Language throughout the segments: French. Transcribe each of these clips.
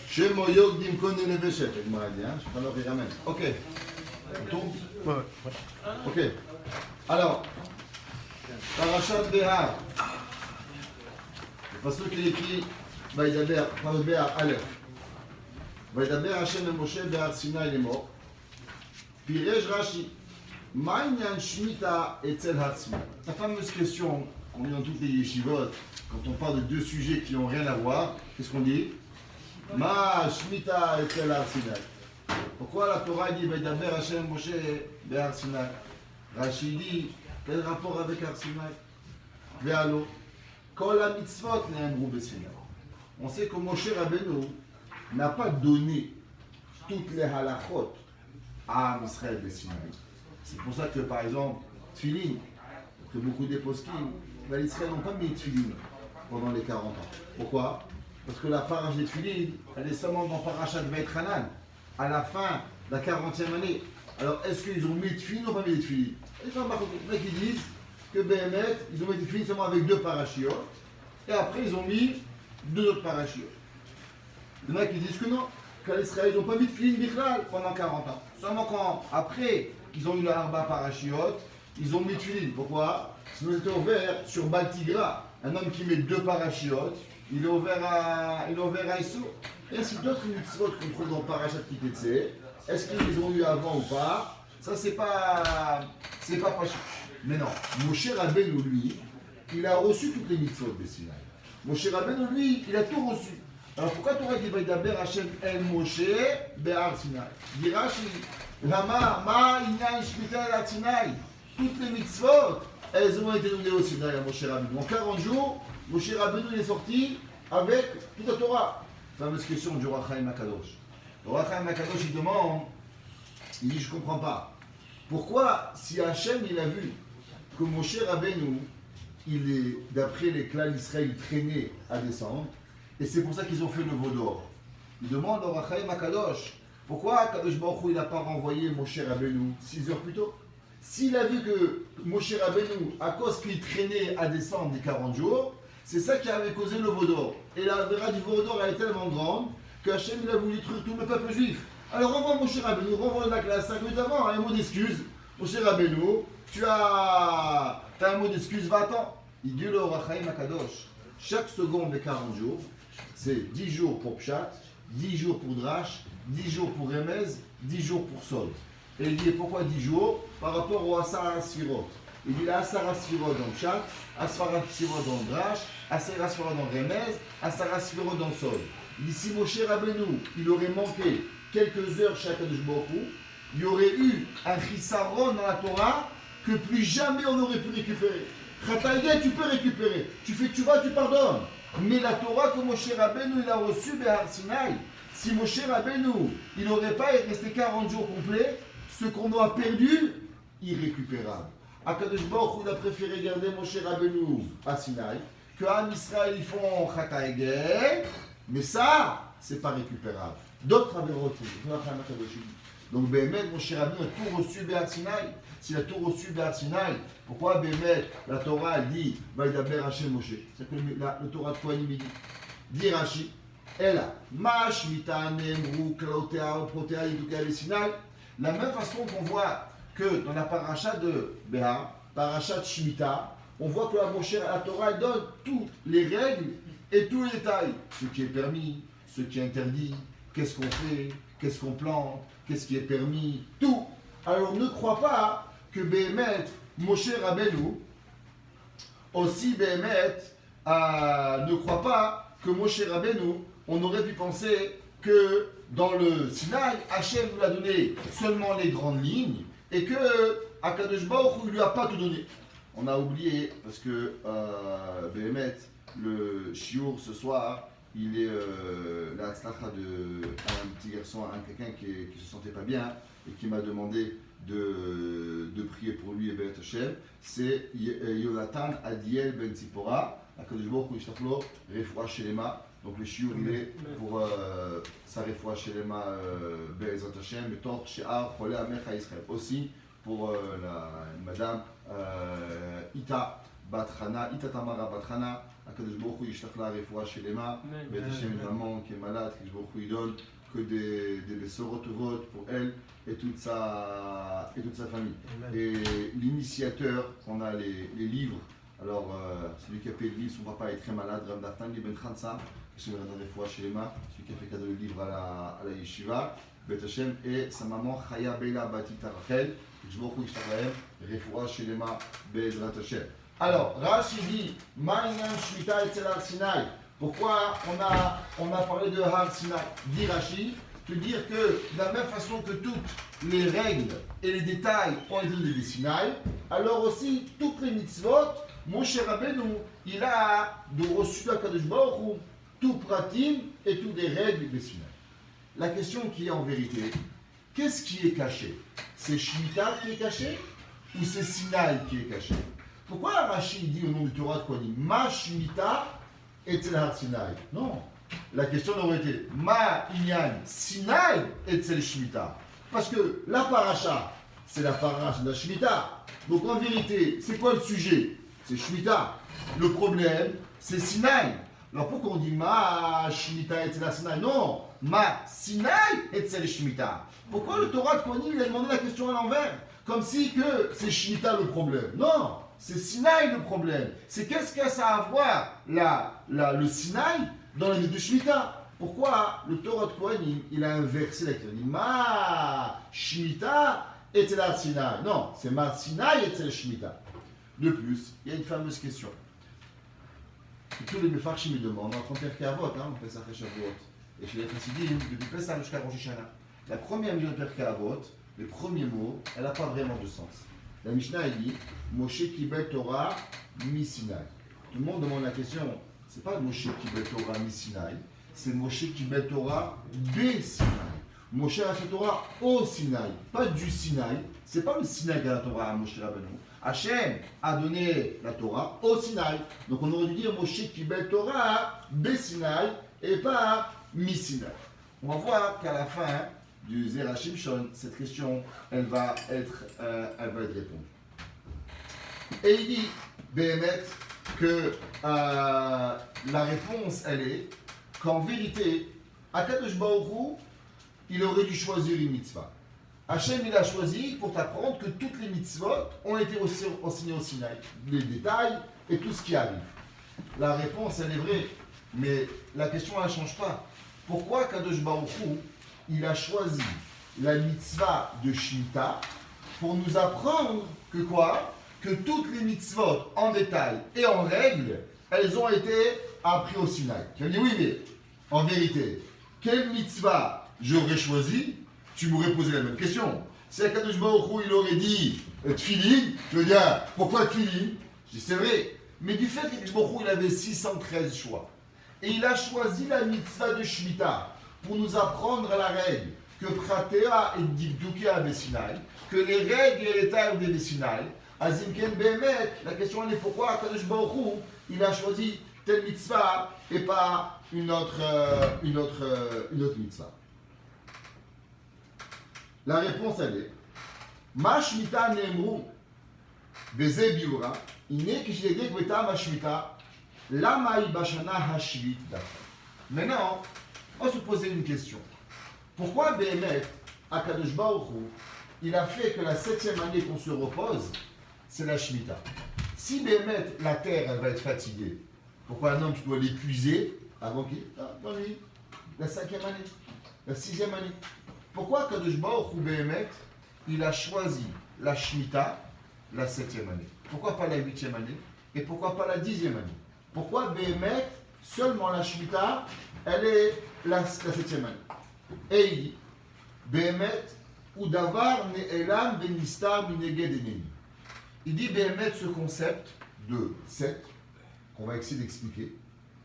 Shemo Yogdim Kone Neveshet, il m'a dit, je prends leur ramène. Ok. On tourne. Ouais. Ok. Alors, Parashat Behar. Parce qu'il est écrit, Vaïdaber, par Behar Aleph. Vaïdaber Hashem et Moshe Behar Sinai les morts. Pirej Rashi. Ma'inyan Shmita Etzel Hatzmi. La fameuse question qu'on dit dans toutes les yeshivot, quand on parle de deux sujets qui n'ont rien à voir, qu'est-ce qu'on dit? Ma Shmita Etzel Sinai. Pourquoi la Torah dit Vaïdaber Hashem Moshe Behar Sinai? Rashi dit, quel rapport avec Har Sinai? Ve'alo. Kol ha-mitzvot ne'amru beSinai. On sait que Moshe Rabbeinu n'a pas donné toutes les halachot à Israël beSinai. C'est pour ça que, par exemple, Tfilin, que beaucoup des poskim, les Israéliens n'ont pas mis Tfilin pendant les 40 ans. Pourquoi? Parce que la paracha de Tfilin, elle est seulement dans Parashat Veit Hanan, à la fin de la 40e année. Alors, est-ce qu'ils ont mis Tfilin ou pas mis Tfilin? Et quand les mecs ils disent que Béhémet, ils ont mis Tfilin seulement avec 2 parachiotes, et après ils ont mis 2 autres parachiotes. Les mecs ils disent que non, qu'à l'Israël ils n'ont pas mis Tfilin Bichlal pendant 40 ans. Seulement quand, après qu'ils ont eu le Arba parachiotes, ils ont mis Tfilin. Pourquoi? Sinon ils étaient ouverts sur Baltigra, un homme qui met 2 parachiotes, il est ouvert à Issou. Et ainsi d'autres mitzvot qu'on trouve dans Parashat Kitetse, est-ce qu'ils les ont eu avant ou pas? Ça c'est pas chic. Mais non, Moshe Rabbeinu lui, il a reçu toutes les mitzvot de Sinaï. Moshe Rabbeinu lui, il a tout reçu. Alors pourquoi Torah dit Vaïdaber Hashem el Moshe Behar Sinai? Dit Rashi, Lama ma inyan shmita el Sinai. Toutes les mitzvot, elles ont été données au Sinaï à Moshe Rabbeinu. En 40 jours, Moshe Rabbeinu il est sorti avec toute la Torah. Fameuse question du Roi Chaim Akadosh. Le Roi Chaim Akadosh il demande, il dit je comprends pas. Pourquoi si Hachem il a vu que Moshe Rabbeinu, il est d'après les clans d'Israël, il traînait à descendre, et c'est pour ça qu'ils ont fait le veau d'or. Il demande au Roi Chaim Akadosh, pourquoi Kadosh Baruch Hu il n'a pas renvoyé Moshe Rabbeinu 6 heures plus tôt? S'il a vu que Moshe Rabbeinu, à cause qu'il traînait à descendre des 40 jours, c'est ça qui avait causé le veau d'or. Et la vera du veau d'or elle est tellement grande que Hachem il a voulu détruire tout le peuple juif. Alors renvoie Moshe Rabbeinu, renvoie la classe 5 minutes avant, un mot d'excuse. Moshe Rabbeinu, tu as un mot d'excuse, va-t'en. Il dit le Roi Chaim Akadosh, chaque seconde des 40 jours, c'est 10 jours pour Pshat, 10 jours pour Drash, 10 jours pour Remez, 10 jours pour Sod. Et il dit pourquoi 10 jours? Par rapport au Asara Sfirot. Il dit la Asara Sfirot dans Pshat, Asara Sfirot dans Drash, Asara Sfirot dans Remez, Asara Sfirot dans Sod. Il dit si Moshe Rabbeinu, il aurait manqué quelques heures chaque Kadosh Baruch Hu, il y aurait eu un chisaron dans la Torah que plus jamais on n'aurait pu récupérer. Chataïga, tu peux récupérer. Tu fais tchouva, tu pardonnes. Mais la Torah que Moshe Rabbeinu il a reçue Behar Sinai, si Moshe Rabbeinu il n'aurait pas resté 40 jours complets, ce qu'on a perdu, irrécupérable. Akadosh Baruch Hu il a préféré garder Moshe Rabbeinu à Sinai, que Am Israël ils font Chataïga, mais ça, c'est pas récupérable. D'autres avaient reçu. Donc, Béhémet, Moshe Rabbeinu a tout reçu Behar Sinai. S'il a tout reçu Behar Sinai, pourquoi Béhémet, la Torah, elle dit Vaïdaber Hashem Moshe? C'est que le Torah de Kohanim dit. Dit Rashi, Ela, Ma Shmita Nemru Klaotea Protea Yidukea Sinai. La même façon qu'on voit que dans la paracha de Behar, paracha de Shemitah, on voit que la Torah elle donne toutes les règles et tous les détails. Ce qui est permis, ce qui est interdit, qu'est-ce qu'on fait, qu'est-ce qu'on plante, qu'est-ce qui est permis, tout. Alors ne crois pas que Béhémet, Moshe Rabbeinu, aussi Béhémet, ne crois pas que Moshe Rabbeinu, on aurait pu penser que dans le Sinaï, Hachem nous a donné seulement les grandes lignes et que Akadosh Baruch Hu lui a pas tout donné. On a oublié parce que Béhémet, le chiour ce soir, il est la tzlacha d'un petit garçon, quelqu'un qui se sentait pas bien et qui m'a demandé de prier pour lui et Beit Hashem. C'est Yonatan Adiel Ben Tzipora. Akadosh Baruch Hu yishlach lo refoua shelema. Donc le chiour il est pour sa refoua shelema Be'ezrat Hashem betor she'ar cholei amecha Israël. Aussi pour la madame Ita בת חנה, איתה תמרה בת חנה, הקדוש ברוך הוא ישלח לה רפואה שלמה, ואת השם une maman qui est malade, que ברוך הוא donne que des bessoros touvot pour elle et toute sa famille. Amen. Et l'initiateur, on a les livres, alors celui qui a fait le livre, son papa est très malade, Rav Nathan Ben Khansa, je vais donner foi chez Lema, celui qui a fait cadeau le livre à la yeshiva, Bet Hashem, et sa maman Chaya Beila Batita Rachel, je vous remercie refoua chez Lema, Bezrat Hashem. Alors, Rashi dit, Ma'inyan Shmita Etzel Har Sinai. Pourquoi on a parlé de Har Sinai? Dit Rashi, te dire que de la même façon que toutes les règles et les détails ont été donnés des Sinaï, alors aussi toutes les mitzvot, Moshe Rabbeinu, il a reçu de Kadosh Baruch Hu tout pratim et toutes les règles des Sinaï. La question qui est en vérité, qu'est-ce qui est caché? C'est Shemitah qui est caché ou c'est Sinaï qui est caché? Pourquoi Rashi dit au nom du Torah de quoi dit Ma Shemitah Etzel Har Sinai? Non. La question aurait été Ma Inyan Sinai Etzel Shemitah. Parce que la paracha, c'est la paracha de la Shemitah. Donc en vérité, c'est quoi le sujet? C'est Shemitah. Le problème, c'est Sinai. Alors pourquoi on dit Ma Shemitah Etzel Har Sinai? Non. Ma Sinai Etzel Shemitah. Pourquoi le Torah de Kohanim il a demandé la question à l'envers? Comme si que c'est Shemitah le problème. Non. C'est Sinaï le problème. C'est qu'est-ce que ça a à voir le Sinaï dans la vie de Shemitah? Pourquoi le Torah de Kohanim, il a inversé la question? Il dit Ma Shemitah Etzel Har Sinai. Non, c'est Ma Sinai Etzel Shemitah. De plus, il y a une fameuse question. Que tous les Mefarshim me demandent, entre Perkei Avot, on fait ça après Shavuot, et chez les Chassidim, depuis Pesach jusqu'à Rosh Hashanah. La première mise de Perkei Avot, le premier mot, elle n'a pas vraiment de sens. La Mishnah elle dit Moshe Kibel Torah mi Sinai. Tout le monde demande la question, c'est pas Moshe Kibel Torah mi Sinai, c'est Moshe Kibel Torah be Sinai. Moshe a fait Torah au Sinai, pas du Sinai. C'est pas le Sinai qui a la Torah à Moshe Rabbeinu. Hachem a donné la Torah au Sinai. Donc on aurait dû dire Moshe Kibel Torah be Sinai et pas mi Sinai. On va voir qu'à la fin du Zera Shimshon, cette question, elle va être répondue. Et il dit, Béhémet, que la réponse, elle est qu'en vérité, Akadosh Baruch Hu, il aurait dû choisir une mitzvah. Hachem, il a choisi pour t'apprendre que toutes les mitzvot ont été enseignées au Sinaï, les détails et tout ce qui arrive. La réponse, elle est vraie, mais la question, elle ne change pas. Pourquoi Akadosh Baruch Hu, il a choisi la mitzvah de Shemitah pour nous apprendre que quoi? Que toutes les mitzvot en détail et en règle, elles ont été apprises au Sinaï. Tu vas me dire, oui, mais en vérité, quelle mitzvah j'aurais choisi? Tu m'aurais posé la même question. Si Akadosh Baruch Hu, il aurait dit Tfilin, tu veux dire, pourquoi Tfilin? Je dis, c'est vrai. Mais du fait qu'Akadosh Baruch Hu, il avait 613 choix, et il a choisi la mitzvah de Shemitah pour nous apprendre la règle que Pratea et Dikdukia à Sinai, que les règles et les tailles des Sinai, Azimken Behemet, la question elle est pourquoi Akadosh Baruch Hu, il a choisi telle mitzvah et pas une autre mitzvah. La réponse elle est Ma Shemitah Ne'emru Beze Biura, Ine Kishidek Beta Ma Shemitah, Lama Bashana Hashvit Dafra. Maintenant, on va se poser une question. Pourquoi Béhémet, Akadosh Baruch Hu, il a fait que la 7e année qu'on se repose, c'est la Shemitah? Si Béhémet, la terre, elle va être fatiguée, pourquoi un homme, tu dois l'épuiser avant qu'il... dans lui, la 5e année, la 6e année. Pourquoi Akadosh Baruch Hu, Béhémet, il a choisi la Shemitah, la 7e année? Pourquoi pas la 8e année? Et pourquoi pas la 10e année? Pourquoi Béhémet, seulement la Shemitah, elle est la 7e année? Et il dit, Béhémet, ou davar ne'elam venistar mineged enemi. Il dit, Béhémet, ce concept de 7, qu'on va essayer d'expliquer,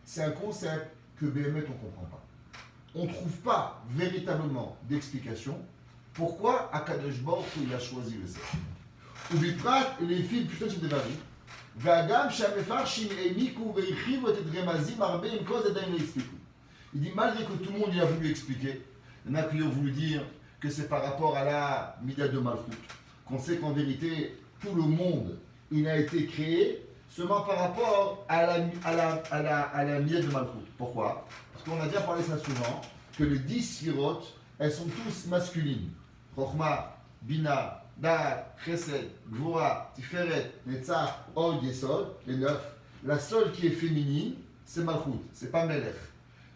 c'est un concept que Béhémet, on ne comprend pas. On ne trouve pas véritablement d'explication pourquoi Akadosh Baruch Hu, il a choisi le 7. Ou biprat, les filles, putain, c'est des varies. Vagam shamefar shim'emiku ve'ichivu et remazim arbe im koz adaim le'expliku. Il dit, malgré que tout le monde y a voulu expliquer, il y en a qui ont voulu dire que c'est par rapport à la Mida de Malchut, qu'on sait qu'en vérité, tout le monde, il a été créé seulement par rapport à la miette de Malchut. Pourquoi? Parce qu'on a déjà parlé ça souvent, que les 10 sphirotes, elles sont tous masculines. Chokhmah, Bina, Da'at, Chesed, Gvura, Tiferet, Netzach, Od, Yesod, les 9. La seule qui est féminine, c'est Malchut, c'est pas Melech.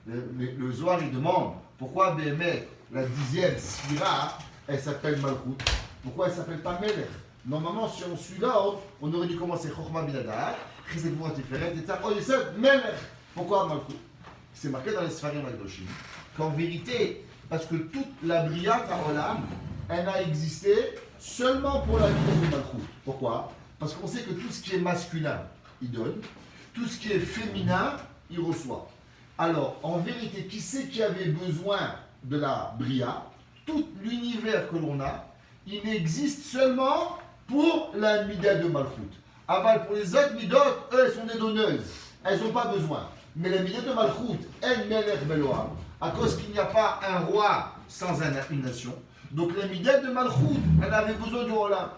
Le Zohar, il demande pourquoi Béhémet, la 10e sphira, elle s'appelle Malchut. Pourquoi elle ne s'appelle pas Melech? Normalement, si on suit l'ordre, on aurait dû commencer Chokhmah, Bina, Da'at, Chesed, Gvura, Tiferet, Netzach, Od, Yesod, Melech. Pourquoi Malchut? C'est marqué dans les Sfarim Agdoshim qu'en vérité, parce que toute la Briat Haolam, elle a existé seulement pour la vie de Malchut. Pourquoi? Parce qu'on sait que tout ce qui est masculin, il donne, tout ce qui est féminin, il reçoit. Alors, en vérité, qui c'est qui avait besoin de la Bria? Tout l'univers que l'on a, il existe seulement pour la Mida de Malchut. Aval, pour les autres Midot, eux, elles sont des donneuses. Elles n'ont pas besoin. Mais la Mida de Malchut, elle Melech Beloam, à cause qu'il n'y a pas un roi sans une nation. Donc la Mida de Malchut, elle avait besoin du Olam.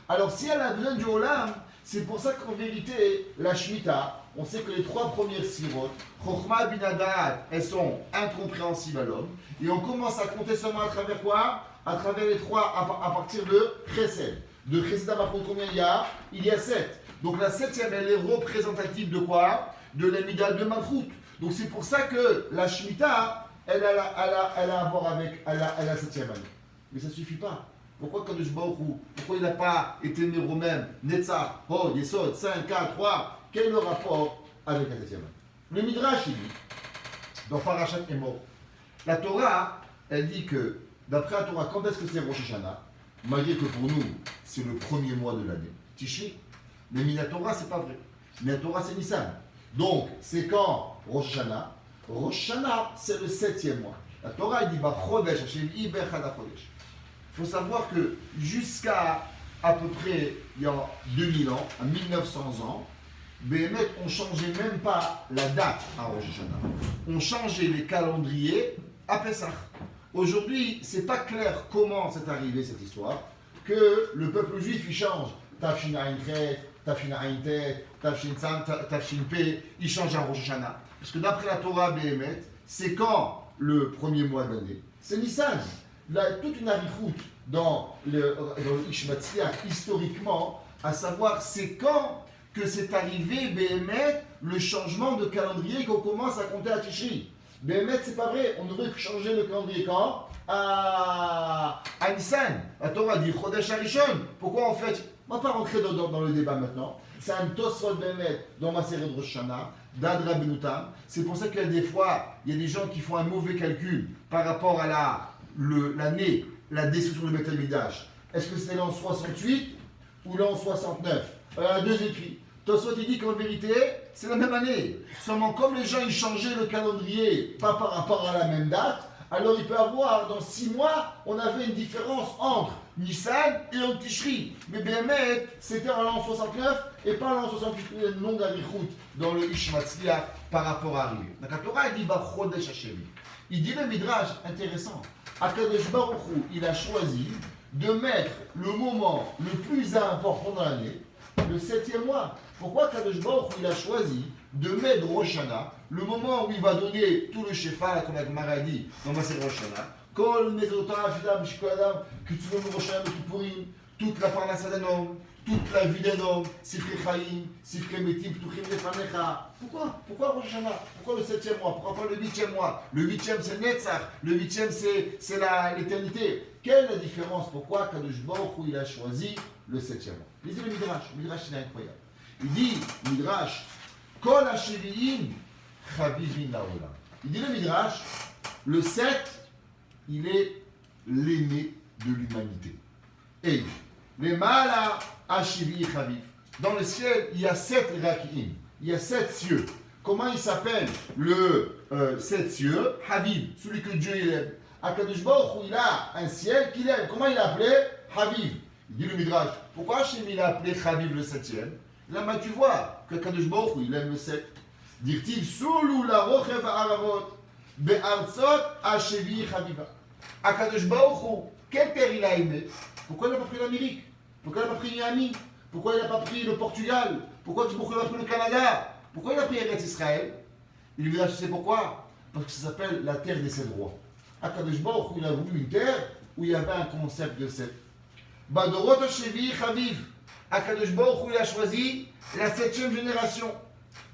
Alors si elle a besoin du Olam, c'est pour ça qu'en vérité, la Shemitah, on sait que les 3 premières sirotes, Chokhmah, Bina, Da'at, elles sont incompréhensibles à l'homme. Et on commence à compter seulement à travers quoi? À travers les 3, à partir de Chesed. De Chesed à Malchut, combien il y a? Il y a 7. Donc la 7e, elle est représentative de quoi? De la Mida de Malchut. Donc c'est pour ça que la Shemitah, elle a à voir avec la 7e année. Mais ça ne suffit pas. Pourquoi Kadosh Baruch Hu, pourquoi il n'a pas été Méromem, Netzach, Hod, Yesod, 5, 4, 3? Quel est le rapport avec la 7e année? Le Midrash, il dit, dans Parashat Emor, la Torah, elle dit que, d'après la Torah, quand est-ce que c'est Rosh Hashanah? Malgré que pour nous, c'est le premier mois de l'année, Tishri. Mais Minatora, c'est pas vrai. Minatora, c'est Nissan. Donc, c'est quand Rosh Hashanah? Rosh Hashanah, c'est le 7e mois. La Torah, elle dit, Chodesh, Hashem, Iber Chada Chodesh. Il faut savoir que jusqu'à à peu près il y a 2000 ans, à 1900 ans, Béhémet, on ne changeait même pas la date à Rosh Hashanah. On changeait les calendriers à Pessah. Aujourd'hui, ce n'est pas clair comment c'est arrivé cette histoire, que le peuple juif il change. Tafshin Ayin Chet, Tafshin Ayin Tet, Tafshin Tzam, Tafshin Pe, il change à Rosh Hashanah. Parce que d'après la Torah Béhémet, c'est quand le premier mois de l'année? C'est Nissan. Là, toute une arichout dans le Ish Matzliach, historiquement, à savoir c'est quand que c'est arrivé, Béhémet, le changement de calendrier qu'on commence à compter à Tishri. Béhémet, c'est pas vrai, on aurait changé le calendrier quand? À Nissan. La Torah dit Chodesh Harishon. Pourquoi en fait? On ne va pas rentrer dans le débat maintenant. C'est un Tosfot Béhémet dans ma série de Rosh Hashanah, d'Ad Rabbeinu Tam. C'est pour ça que des fois, il y a des gens qui font un mauvais calcul par rapport à l'année, la destruction du Beth Amikdash. Est-ce que c'était l'an 68 ou l'an 69? Il y a 2 écrits. Tosfot il dit qu'en vérité, c'est la même année. Seulement comme les gens ils changeaient le calendrier, pas par rapport à la même date, alors il peut avoir, dans 6 mois, on avait une différence entre Nissan et en Tishri. Mais Béhémet, c'était en l'an 69 et pas en l'an 68. Il y a une longue arichout dans le Ish Matzliach par rapport à Arrivé. Donc la Torah dit Chodesh Hashem. Il dit le Midrash, intéressant. Akadosh Baruch Hu, il a choisi de mettre le moment le plus important dans l'année, le 7e mois. Pourquoi Akadosh Baruch Hu, il a choisi de mettre Rosh Hashanah, le moment où il va donner tout le Shefa, comme la Gemara dit dans Maser Rosh Hashanah, Kol Nezotar Afidam Shikol Adam, Kitsunom Rosh Hashanah Kippurim, toute la parnassa d'un homme, toute la vie d'un homme, Sifrei Chaim, Sifrei Metim, Ptuchim Lefanecha. Pourquoi Rosh Hashanah? Pourquoi le 7e mois? Pourquoi pas le 8e mois? Le 8e c'est Netzach, le 8e c'est l'éternité. Quelle est la différence? Pourquoi Kadosh Baruch Hu il a choisi le 7e mois? Lisez le Midrash il est incroyable. Il dit, Midrash, Kol HaShevi'im Chavivin La'olam. Il dit le Midrash, le 7, il est l'aîné de l'humanité. Et les Mala HaShevi'i Chaviv. Dans le ciel, il y a 7 Raki'im. Il y a 7 cieux. Comment il s'appelle le 7 cieux? Haviv, celui que Dieu aime. Akadosh Baruch Hu, il a un ciel qu'il aime. Comment il l'a appelé? Haviv. Il dit le Midrash, pourquoi Hachem il a appelé Haviv le 7e? Là, tu vois que Akadosh Baruch Hu, il aime le 7. Dit-il, Soulou la rochev aravot, be'arzot HaShevi'i Chaviva. Akadosh Baruch Hu, quel terre il a aimé? Pourquoi il n'a pas pris l'Amérique? Pourquoi il n'a pas pris Miami? Pourquoi il n'a pas pris le Portugal? Pourquoi tu n'a pris le Canada? Pourquoi il a pris Eretz Israël? Il lui dit, tu sais pourquoi? Parce que ça s'appelle la terre des 7 rois. Akadosh Baruch Hu, il a voulu une terre où il y avait un concept de 7. Badorot Hashevi Chaviv. Akadosh Baruch Hu, il a choisi la 7e génération.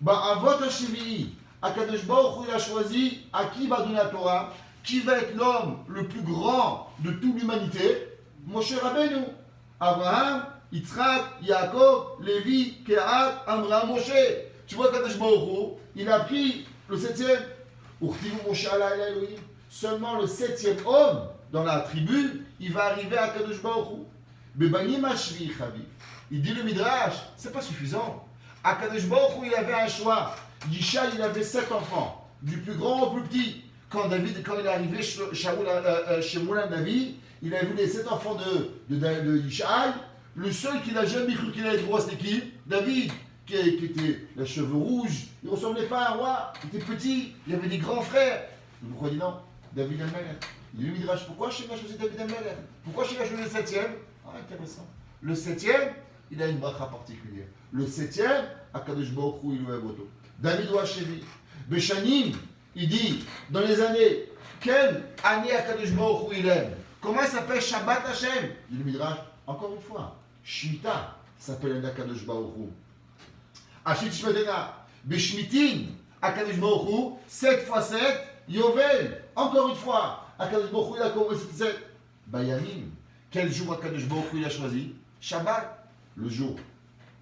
Ba'avot Hashevi. Akadosh Baruch Hu, il a choisi à qui va donner la Torah, qui va être l'homme le plus grand de toute l'humanité. Moshe Rabbeinu. Abraham, Yitzhak, Yaakov, Lévi, Kehat, Amram, Moshe. Tu vois qu'Akadosh Baruch Hu, il a pris le 7e. Seulement le 7e homme dans la tribu, il va arriver à Kadosh Baruch Hu. Il dit le Midrash, c'est pas suffisant. À Kadosh Baruch Hu, il avait un choix. Yishai, il avait 7 enfants, du plus grand au plus petit. Quand il est arrivé chez Moulin David, il a vu les 7 enfants de Yishai. Le seul qu'il n'a jamais cru qu'il allait être roi, c'était qui? David, qui était les cheveux rouges. Il ne ressemblait pas à un roi, il était petit, il avait des grands frères. Pourquoi il dit non? David Amelech. Il lui dit, pourquoi Hachem a choisi David Amelech? Pourquoi Hachem a choisi le 7e? Ah, intéressant. Le 7e, il a une bracha particulière. Le 7e, Akadosh Baruch Hu, il lui a voto. David ou Hachevi. Beshanim, il dit, dans les années, quelle année Akadosh Baruch Hu il aime? Comment il s'appelle Shabbat Hashem? Il lui dit, encore une fois, Shemitah s'appelle un Akadosh Baruch Hu. Ashit Shmetena, Beshmitin, Akadosh Baruch Hu, 7 fois 7, Yovel, encore une fois, Akadosh Baruch Hu, il a commencé 7. Bayamim, quel jour Akadosh Baruch Hu il a choisi? Shabbat, le jour,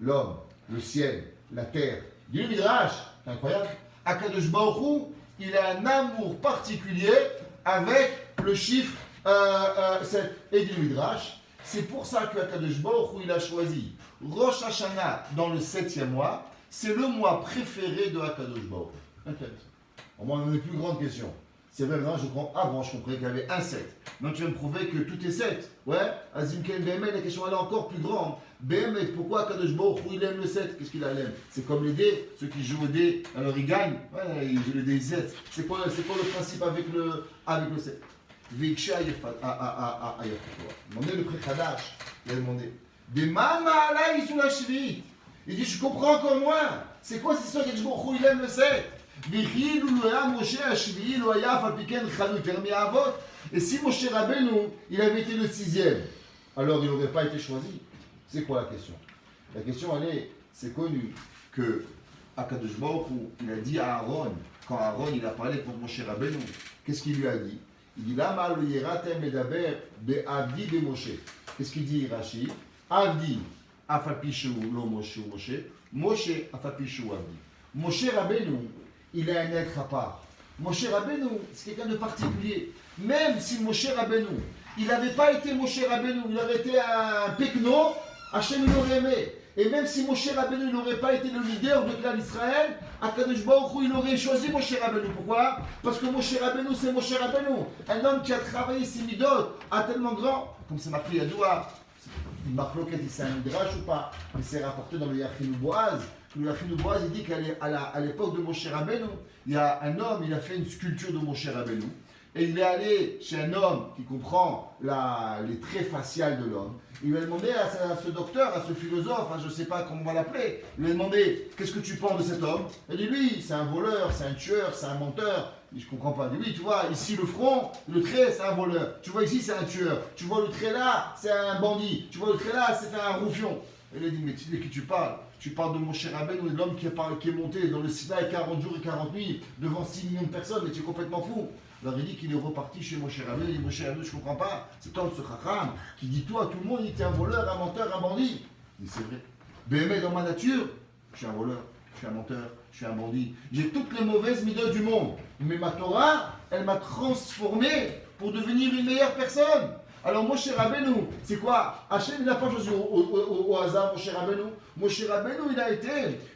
l'homme, le ciel, la terre. Dit le Midrash, c'est incroyable. Akadosh Baruch Hu, il a un amour particulier avec le chiffre 7. Et dit le Midrash, c'est pour ça que Akadosh Baruch Hu, il a choisi Rosh Hashanah dans le 7e mois. C'est le mois préféré de Akadosh Baruch Hu. Au moins, on a une plus grande question. C'est vrai, maintenant, avant, je comprenais qu'il y avait un 7. Donc, tu vas me prouver que tout est 7. Ouais, Azimken Behemet, la question elle est encore plus grande. Behemet, pourquoi Akadosh Baruch Hu, il aime le 7? Qu'est-ce qu'il aime? C'est comme les dés, ceux qui jouent au dés, alors ils gagnent. Ouais, ils jouent le dé 7. C'est quoi le principe avec le 7? Veksha Ayafat. Demandez le pré-Khadash. Il a demandé. Des Mama Alaï sous la cheville. Il dit, je comprends encore moins. C'est quoi cette histoire qu'Akadosh Baruch Hu, il aime le 7? Et si Moshe Rabbeinu, il avait été le 6e, alors il n'aurait pas été choisi. C'est quoi la question? La question, c'est connu que Akadosh Baruch Hu, il a dit à Aaron, quand Aaron il a parlé pour Moshe Rabbeinu, qu'est-ce qu'il lui a dit? Il dit, Lama lo yeratem medaber be'avdi be Moshe. Qu'est-ce qu'il dit Rashi? Avdi afapi shu lo Moshe ou Moshe, Moshe afapi shu avdi. Moshe Rabbeinu, il est un être à part. Moshe Rabbeinu, c'est quelqu'un de particulier. Même si Moshe Rabbeinu, il n'avait pas été Moshe Rabbeinu, il aurait été un pekno, Hachem il l'aurait aimé. Et même si Moshe Rabbeinu n'aurait pas été le leader de clan d'Israël, Akadosh Baruch Hu, il aurait choisi Moshe Rabbeinu. Pourquoi? Parce que Moshe Rabbeinu, c'est Moshe Rabbeinu. Un homme qui a travaillé ses midot, à tellement grand, comme c'est marqué Yadoua, une marloquette, c'est un midrash ou pas? Mais c'est rapporté dans le Yachinu Boaz. Le Yachinu Boaz, il dit qu'à l'époque de Moshe Rabbeinu, il y a un homme, il a fait une sculpture de Moshe Rabbeinu. Et il est allé chez un homme qui comprend les traits faciaux de l'homme. Il lui a demandé à ce docteur, à ce philosophe, je ne sais pas comment on va l'appeler, il lui a demandé, qu'est-ce que tu penses de cet homme? Il dit, lui, c'est un voleur, c'est un tueur, c'est un menteur. Il dit, je ne comprends pas. Il dit, oui, tu vois, ici le front, le trait, c'est un voleur. Tu vois, ici, c'est un tueur. Tu vois, le trait là, c'est un bandit. Tu vois, le trait là, c'est un roufion. Il a dit, mais tu sais de qui tu parles? Tu parles de Moshe Rabbeinu, de l'homme qui est monté dans le Sinaï 40 jours et 40 nuits devant 6 millions de personnes, mais tu es complètement fou. Alors il dit qu'il est reparti chez Moshe Rabbeinu. Il dit, Moshe Rabbeinu, je ne comprends pas. Cet homme, ce Chacham, qui dit tout à tout le monde, il était un voleur, un menteur, un bandit. Il dit, c'est vrai. Mais dans ma nature, je suis un voleur, je suis un menteur, je suis un bandit. J'ai toutes les mauvaises midot du monde. Mais ma Torah, elle m'a transformé pour devenir une meilleure personne. Alors Moshe Rabbeinu, c'est quoi? Hachem, il n'a pas choisi au hasard Moshe Rabbeinu. Moshe Rabbeinu, il a été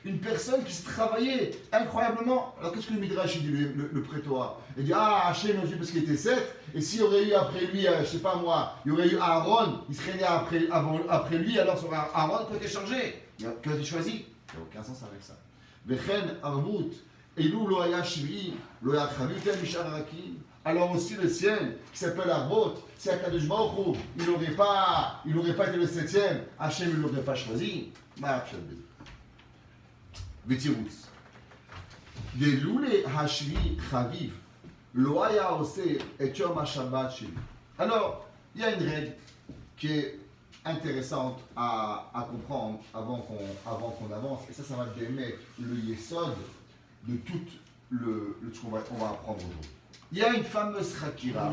une personne qui se travaillait incroyablement. Alors qu'est-ce que le Midrash dit, le prétoire? Il dit, Hachem, il a dit parce qu'il était 7, et s'il y aurait eu après lui, je ne sais pas moi, il y aurait eu Aaron, il serait né après lui, alors ça aurait Aaron qui a été changé, qui a été choisi. Il n'y a aucun sens avec ça. Vechen Arvut, Elou lo haya shvi'i, lo haya chavitem mishar harakim. Alors aussi le ciel, qui s'appelle Arbot, si Akadosh Baruch Hu, il n'aurait pas été le 7e, Hachem ne l'aurait pas choisi. ותירוץ. דלולי השביעי חביב, לא היה עושה את יום השבת שלי. Alors, il y a une règle qui est intéressante à comprendre avant qu'on avance, et ça va démettre le yesod de tout ce qu'on va apprendre aujourd'hui. Il y a une fameuse Chakira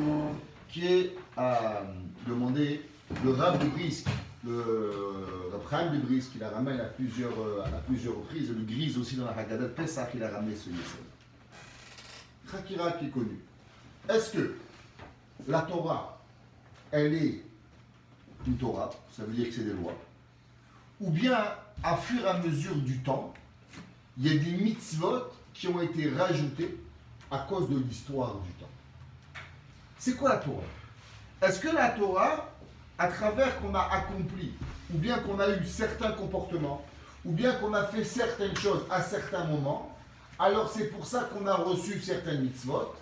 qui est demandée, le Rav de Brisk, le Rav de Brisk, qui la ramène à plusieurs reprises, le Grise aussi dans la Haggadah de Pesach, il a ramené ce yesod. Chakira qui est connue. Est-ce que la Torah, elle est une Torah, ça veut dire que c'est des lois, ou bien, à fur et à mesure du temps, il y a des mitzvot qui ont été rajoutés à cause de l'histoire du temps. C'est quoi la Torah? Est-ce que la Torah, à travers qu'on a accompli, ou bien qu'on a eu certains comportements, ou bien qu'on a fait certaines choses à certains moments, alors c'est pour ça qu'on a reçu certaines mitzvot,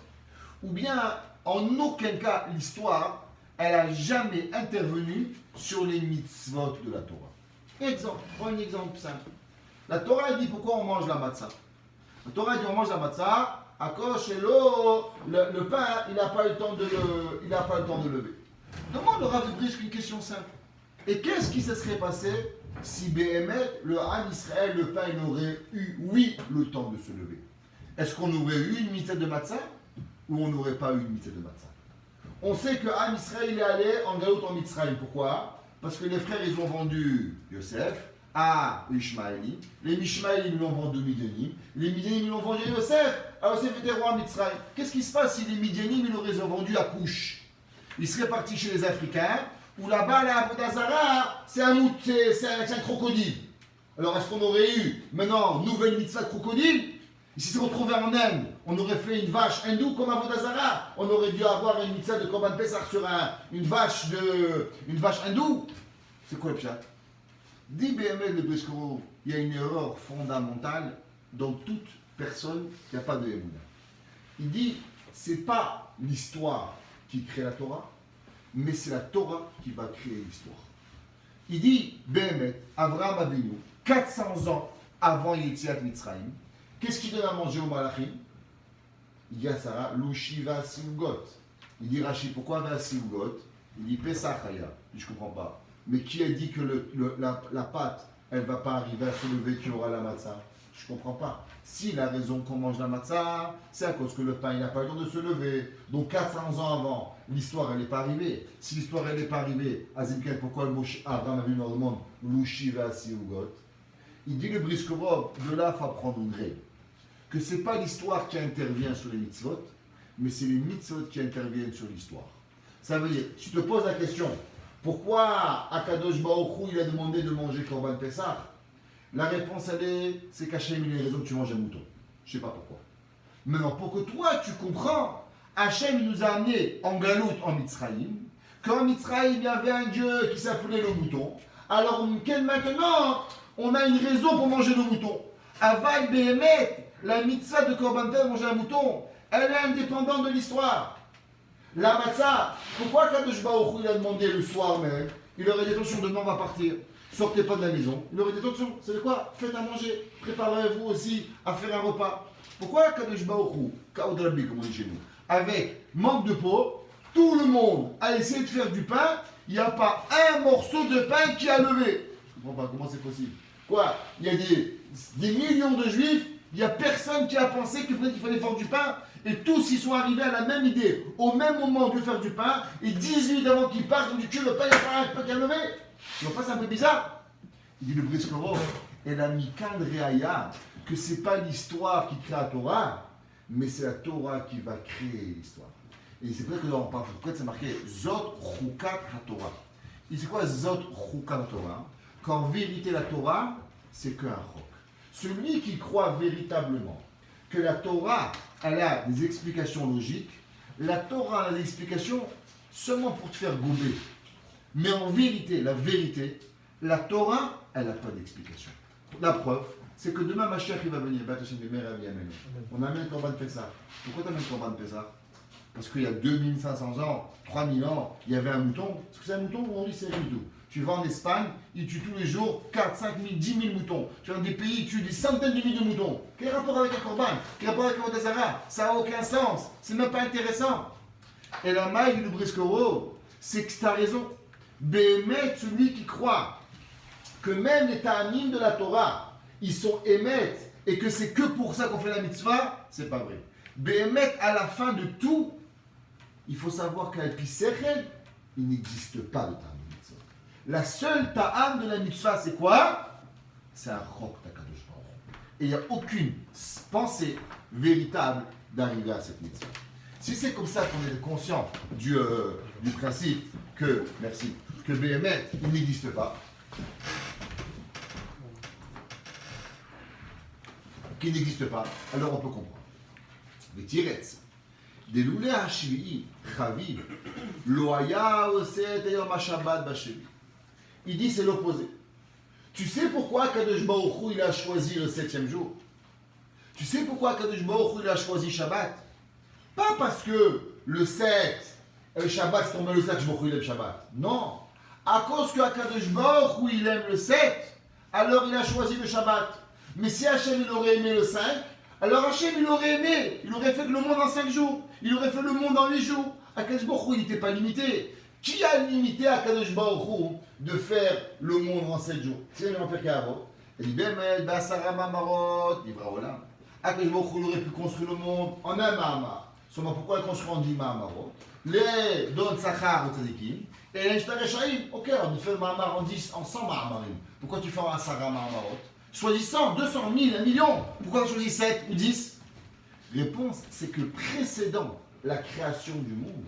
ou bien, en aucun cas, l'histoire, elle n'a jamais intervenu sur les mitzvot de la Torah. Exemple, prends un exemple simple. La Torah dit pourquoi on mange la matzah. La Torah dit on mange la matzah, à cause de l'eau, le pain, il n'a pas le temps de lever. Demande le Rav de Brisk une question simple. Et qu'est-ce qui se serait passé si Béhémet, le Ham Israël, le pain, il aurait eu, oui, le temps de se lever? Est-ce qu'on aurait eu une mitzvah de matzah ou on n'aurait pas eu une mitzvah de matzah? On sait que Ham Israël il est allé en Galout en Mitzrayim. Pourquoi? Parce que les frères ils ont vendu Yosef à l'Ishmaéli. Les Mishmaélim ils l'ont vendu Midianim. Les Midianim ils l'ont vendu à Yosef. Alors Yosef était roi en Mitzrayim. Qu'est-ce qui se passe si les Midianim ils l'auraient vendu à Couche? Ils seraient partis chez les Africains où là-bas la Avodazara c'est un crocodile. Alors est-ce qu'on aurait eu maintenant nouvelle mitzvah de crocodile? Il s'est retrouvé en Inde, on aurait fait une vache hindoue comme Avodazara. On aurait dû avoir une mitzvah de Korban Pesach sur une vache hindoue. C'est quoi le pshat? Dit BML de Briskoro, il y a une erreur fondamentale dans toute personne qui n'a pas de Emouna. Il dit, c'est pas l'histoire qui crée la Torah, mais c'est la Torah qui va créer l'histoire. Il dit, BML, Avraham Avinu, 400 ans avant Yetziat Mitzrayim, qu'est-ce qu'il donne à manger au Malachim? Il dit à Sarah, Louchi va Siugot. Il dit Rashi, pourquoi va Siugot? Il dit Pesach Haya. Je ne comprends pas. Mais qui a dit que la pâte, elle ne va pas arriver à se lever, qu'il y aura la matzah? Je ne comprends pas. Si la raison qu'on mange la matzah, c'est à cause que le pain, il n'a pas le temps de se lever. Donc 400 ans avant, l'histoire, elle n'est pas arrivée. Si l'histoire, elle n'est pas arrivée, Azimkel, pourquoi Abraham a vu dans le monde Louchi va Siugot? Il dit le Briskerov, de là, il faut apprendre une règle. Que ce n'est pas l'histoire qui intervient sur les mitzvot, mais c'est les mitzvot qui interviennent sur l'histoire. Ça veut dire, tu te poses la question, pourquoi Akadosh Baruch Hu, il a demandé de manger Korban Pesach? La réponse, c'est qu'Hachem, il a raison que tu manges un mouton. Je ne sais pas pourquoi. Maintenant, pour que toi, tu comprends, Hachem, il nous a amenés en Galout, en Mitzrayim, qu'en Mitzrayim, il y avait un Dieu qui s'appelait le mouton. Alors, maintenant, on a une raison pour manger le mouton. Aval Behemet, la mitzvah de Korban Pesach, manger un mouton, elle est indépendante de l'histoire. La matzah, pourquoi Kadosh Baruch Hu il a demandé le soir même? Il aurait dit attention, demain on va partir, sortez pas de la maison. Il aurait dit attention, c'est quoi? Faites à manger, préparez-vous aussi à faire un repas. Pourquoi Kadosh Baruch Hu, Kaodrabi comme on dit chez nous, avec manque de peau, tout le monde a essayé de faire du pain, il n'y a pas un morceau de pain qui a levé. Je ne comprends pas, comment c'est possible? Quoi? Il y a des millions de juifs, il n'y a personne qui a pensé qu'il fallait faire du pain, et tous ils sont arrivés à la même idée, au même moment de faire du pain, et 10 minutes avant qu'ils partent, ils disent que le pain, il n'y a pas un pain qui a levé. Tu vois pas, c'est un peu bizarre? Il dit le Briskerov, elle a mis Kandreaya, que ce n'est pas l'histoire qui crée la Torah, mais c'est la Torah qui va créer l'histoire. Et c'est vrai que dans le Pourquoi c'est marqué Zot Chukat HaTorah. Et c'est quoi Zot Chukat HaTorah? Qu'en vérité la Torah, c'est qu'un roc. Celui qui croit véritablement que la Torah, elle a des explications logiques, la Torah a des explications seulement pour te faire gober. Mais en vérité, la Torah, elle n'a pas d'explication. La preuve, c'est que demain, Mashiach, il va venir. On amène Korban Pesach. Pourquoi tu amènes Korban Pesach? Parce qu'il y a 2500 ans, 3000 ans, il y avait un mouton. Est-ce que c'est un mouton ou on dit c'est un mouton? Tu vas en Espagne, ils tuent tous les jours 4, 5 000, 10 000 moutons. Tu vas dans des pays, ils tuent des centaines de milliers de moutons. Quel rapport avec un corban? Quel rapport avec un Otazara? Ça n'a aucun sens. C'est même pas intéressant. Et la maille du Briskoro, c'est que tu as raison. Béhémet, celui qui croit que même les ta'amim de la Torah, ils sont émettent et que c'est que pour ça qu'on fait la mitzvah, c'est pas vrai. Béhémet, à la fin de tout, il faut savoir qu'à Pisechel, il n'existe pas de ta'am de mitzvah. La seule ta'am de la mitzvah, c'est quoi? C'est un chok d'Akadosh Baruch. Et il n'y a aucune pensée véritable d'arriver à cette mitzvah. Si c'est comme ça qu'on est conscient du principe que, merci, que Béhémet, il n'existe pas, qu'il n'existe pas, alors on peut comprendre. Les tiretz, des loulé hashvi'i, chaviv, loaya oset ayom hashabbat bashevi. Il dit c'est l'opposé. Tu sais pourquoi Kadosh Baruch Hu, il a choisi le 7e jour? Tu sais pourquoi Kadosh Baruch Hu, il a choisi Shabbat? Pas parce que le 7, le Shabbat, c'est tombé le 7, Kadosh Baruch Hu, il aime Shabbat. Non. À cause que Kadosh Baruch Hu, il aime le 7, alors il a choisi le Shabbat. Mais si Hachem, il aurait aimé le 5, alors Hachem, il aurait aimé, il aurait fait le monde en 5 jours. Il aurait fait le monde en 8 jours. Kadosh Baruch Hu, il n'était pas limité. Qui a limité à Kadosh Baruch Hu de faire le monde en 7 jours? C'est le Père Kavo. Il dit, Bémet, Basara Mamarot, Livra Olam. Kadosh Baruch Hu, il aurait pu construire le monde en un Mahamar. Seulement, pourquoi il construit en 10 Mahamarot? Les Don Sachar ou Tzadikim, et les Shtareshaim. Ok, on fait le Mahamar en 10, en 100 Mahamarim. Pourquoi tu fais un Sarah Mahamarot? Choisis 100, 200, 1000, 1 million. Pourquoi tu choisis 7 ou 10? Réponse, c'est que précédant la création du monde,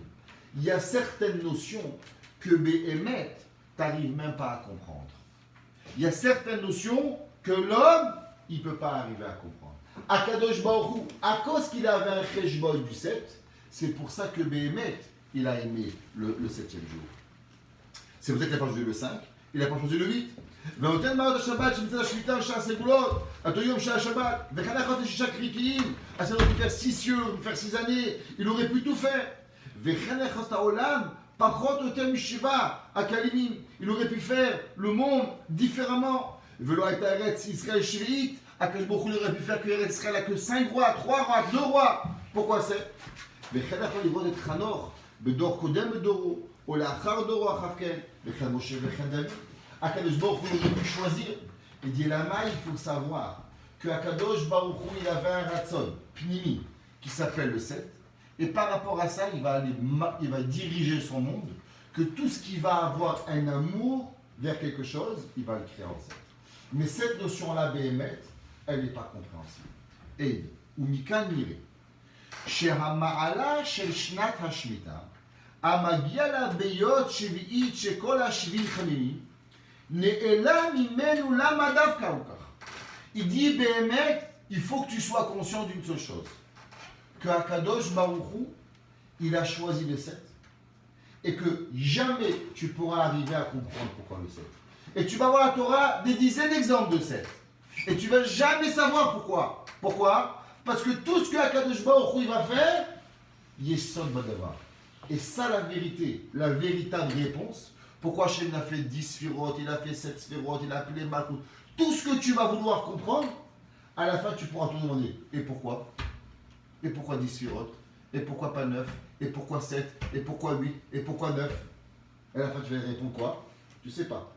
il y a certaines notions que Béhémet, tu n'arrives même pas à comprendre. Il y a certaines notions que l'homme, il ne peut pas arriver à comprendre. Akadosh Baruch Hu, à cause qu'il avait un cheshbon du 7, c'est pour ça que Béhémet, il a aimé le 7e jour. C'est peut-être qu'il n'a pas choisi le 5, il n'a pas choisi le 8. ונותן מעלות השבת שמצד השביתה ושעה הסגולות, אותו יום שעה השבת, וחנך אותי 6 קריקיים, אז il aurait pu faire 6 cieux, faire 6 années, il aurait pu tout faire. וחנך את העולם, פחות או יותר משבעה הקלימים, il aurait pu faire le monde différemment. ולא הייתה ארץ ישראל שביעית, הקדוש ברוך הוא aurait pu faire que ארץ ישראל a que 5 rois, 3 rois, 2 rois. Pourquoi c'est? וחנך לו לראות את חנוך, בדור קודם בדורו, או לאחר דורו אחר כן, וכן משה וכן דוד. Akadosh Baruch Hu aurait pu choisir. Et dit là-bas, il faut savoir que Akadosh Baruch Hu, il avait un ratson, Pnimi, qui s'appelle le 7. Et par rapport à ça, il va diriger son monde, que tout ce qui va avoir un amour vers quelque chose, il va le créer en 7. Mais cette notion-là, Béhémet, elle n'est pas compréhensible. Et, ou Mikan Mire, שהמעלה של שנת השמיטה, המגיע לה ביות שביעית שכל השביעי חמימים, il dit, Béhémet, il faut que tu sois conscient d'une seule chose. Que Akadosh Baruch Hu, il a choisi le 7. Et que jamais tu pourras arriver à comprendre pourquoi le 7. Et tu vas voir la Torah des dizaines d'exemples de 7. Et tu vas jamais savoir pourquoi. Pourquoi? Parce que tout ce que Akadosh Baruch Hu il va faire, Yesod Badavar. Et ça la vérité, la véritable réponse. Pourquoi Hachem a fait 10 sphirotes, il a fait 7 sphirotes, il a appelé Malkout. Tout ce que tu vas vouloir comprendre, à la fin tu pourras te demander. Et pourquoi? Et pourquoi 10 sphirotes? Et pourquoi pas 9? Et pourquoi 7? Et pourquoi 8? Et pourquoi 9? À la fin tu vas répondre quoi? Tu sais pas.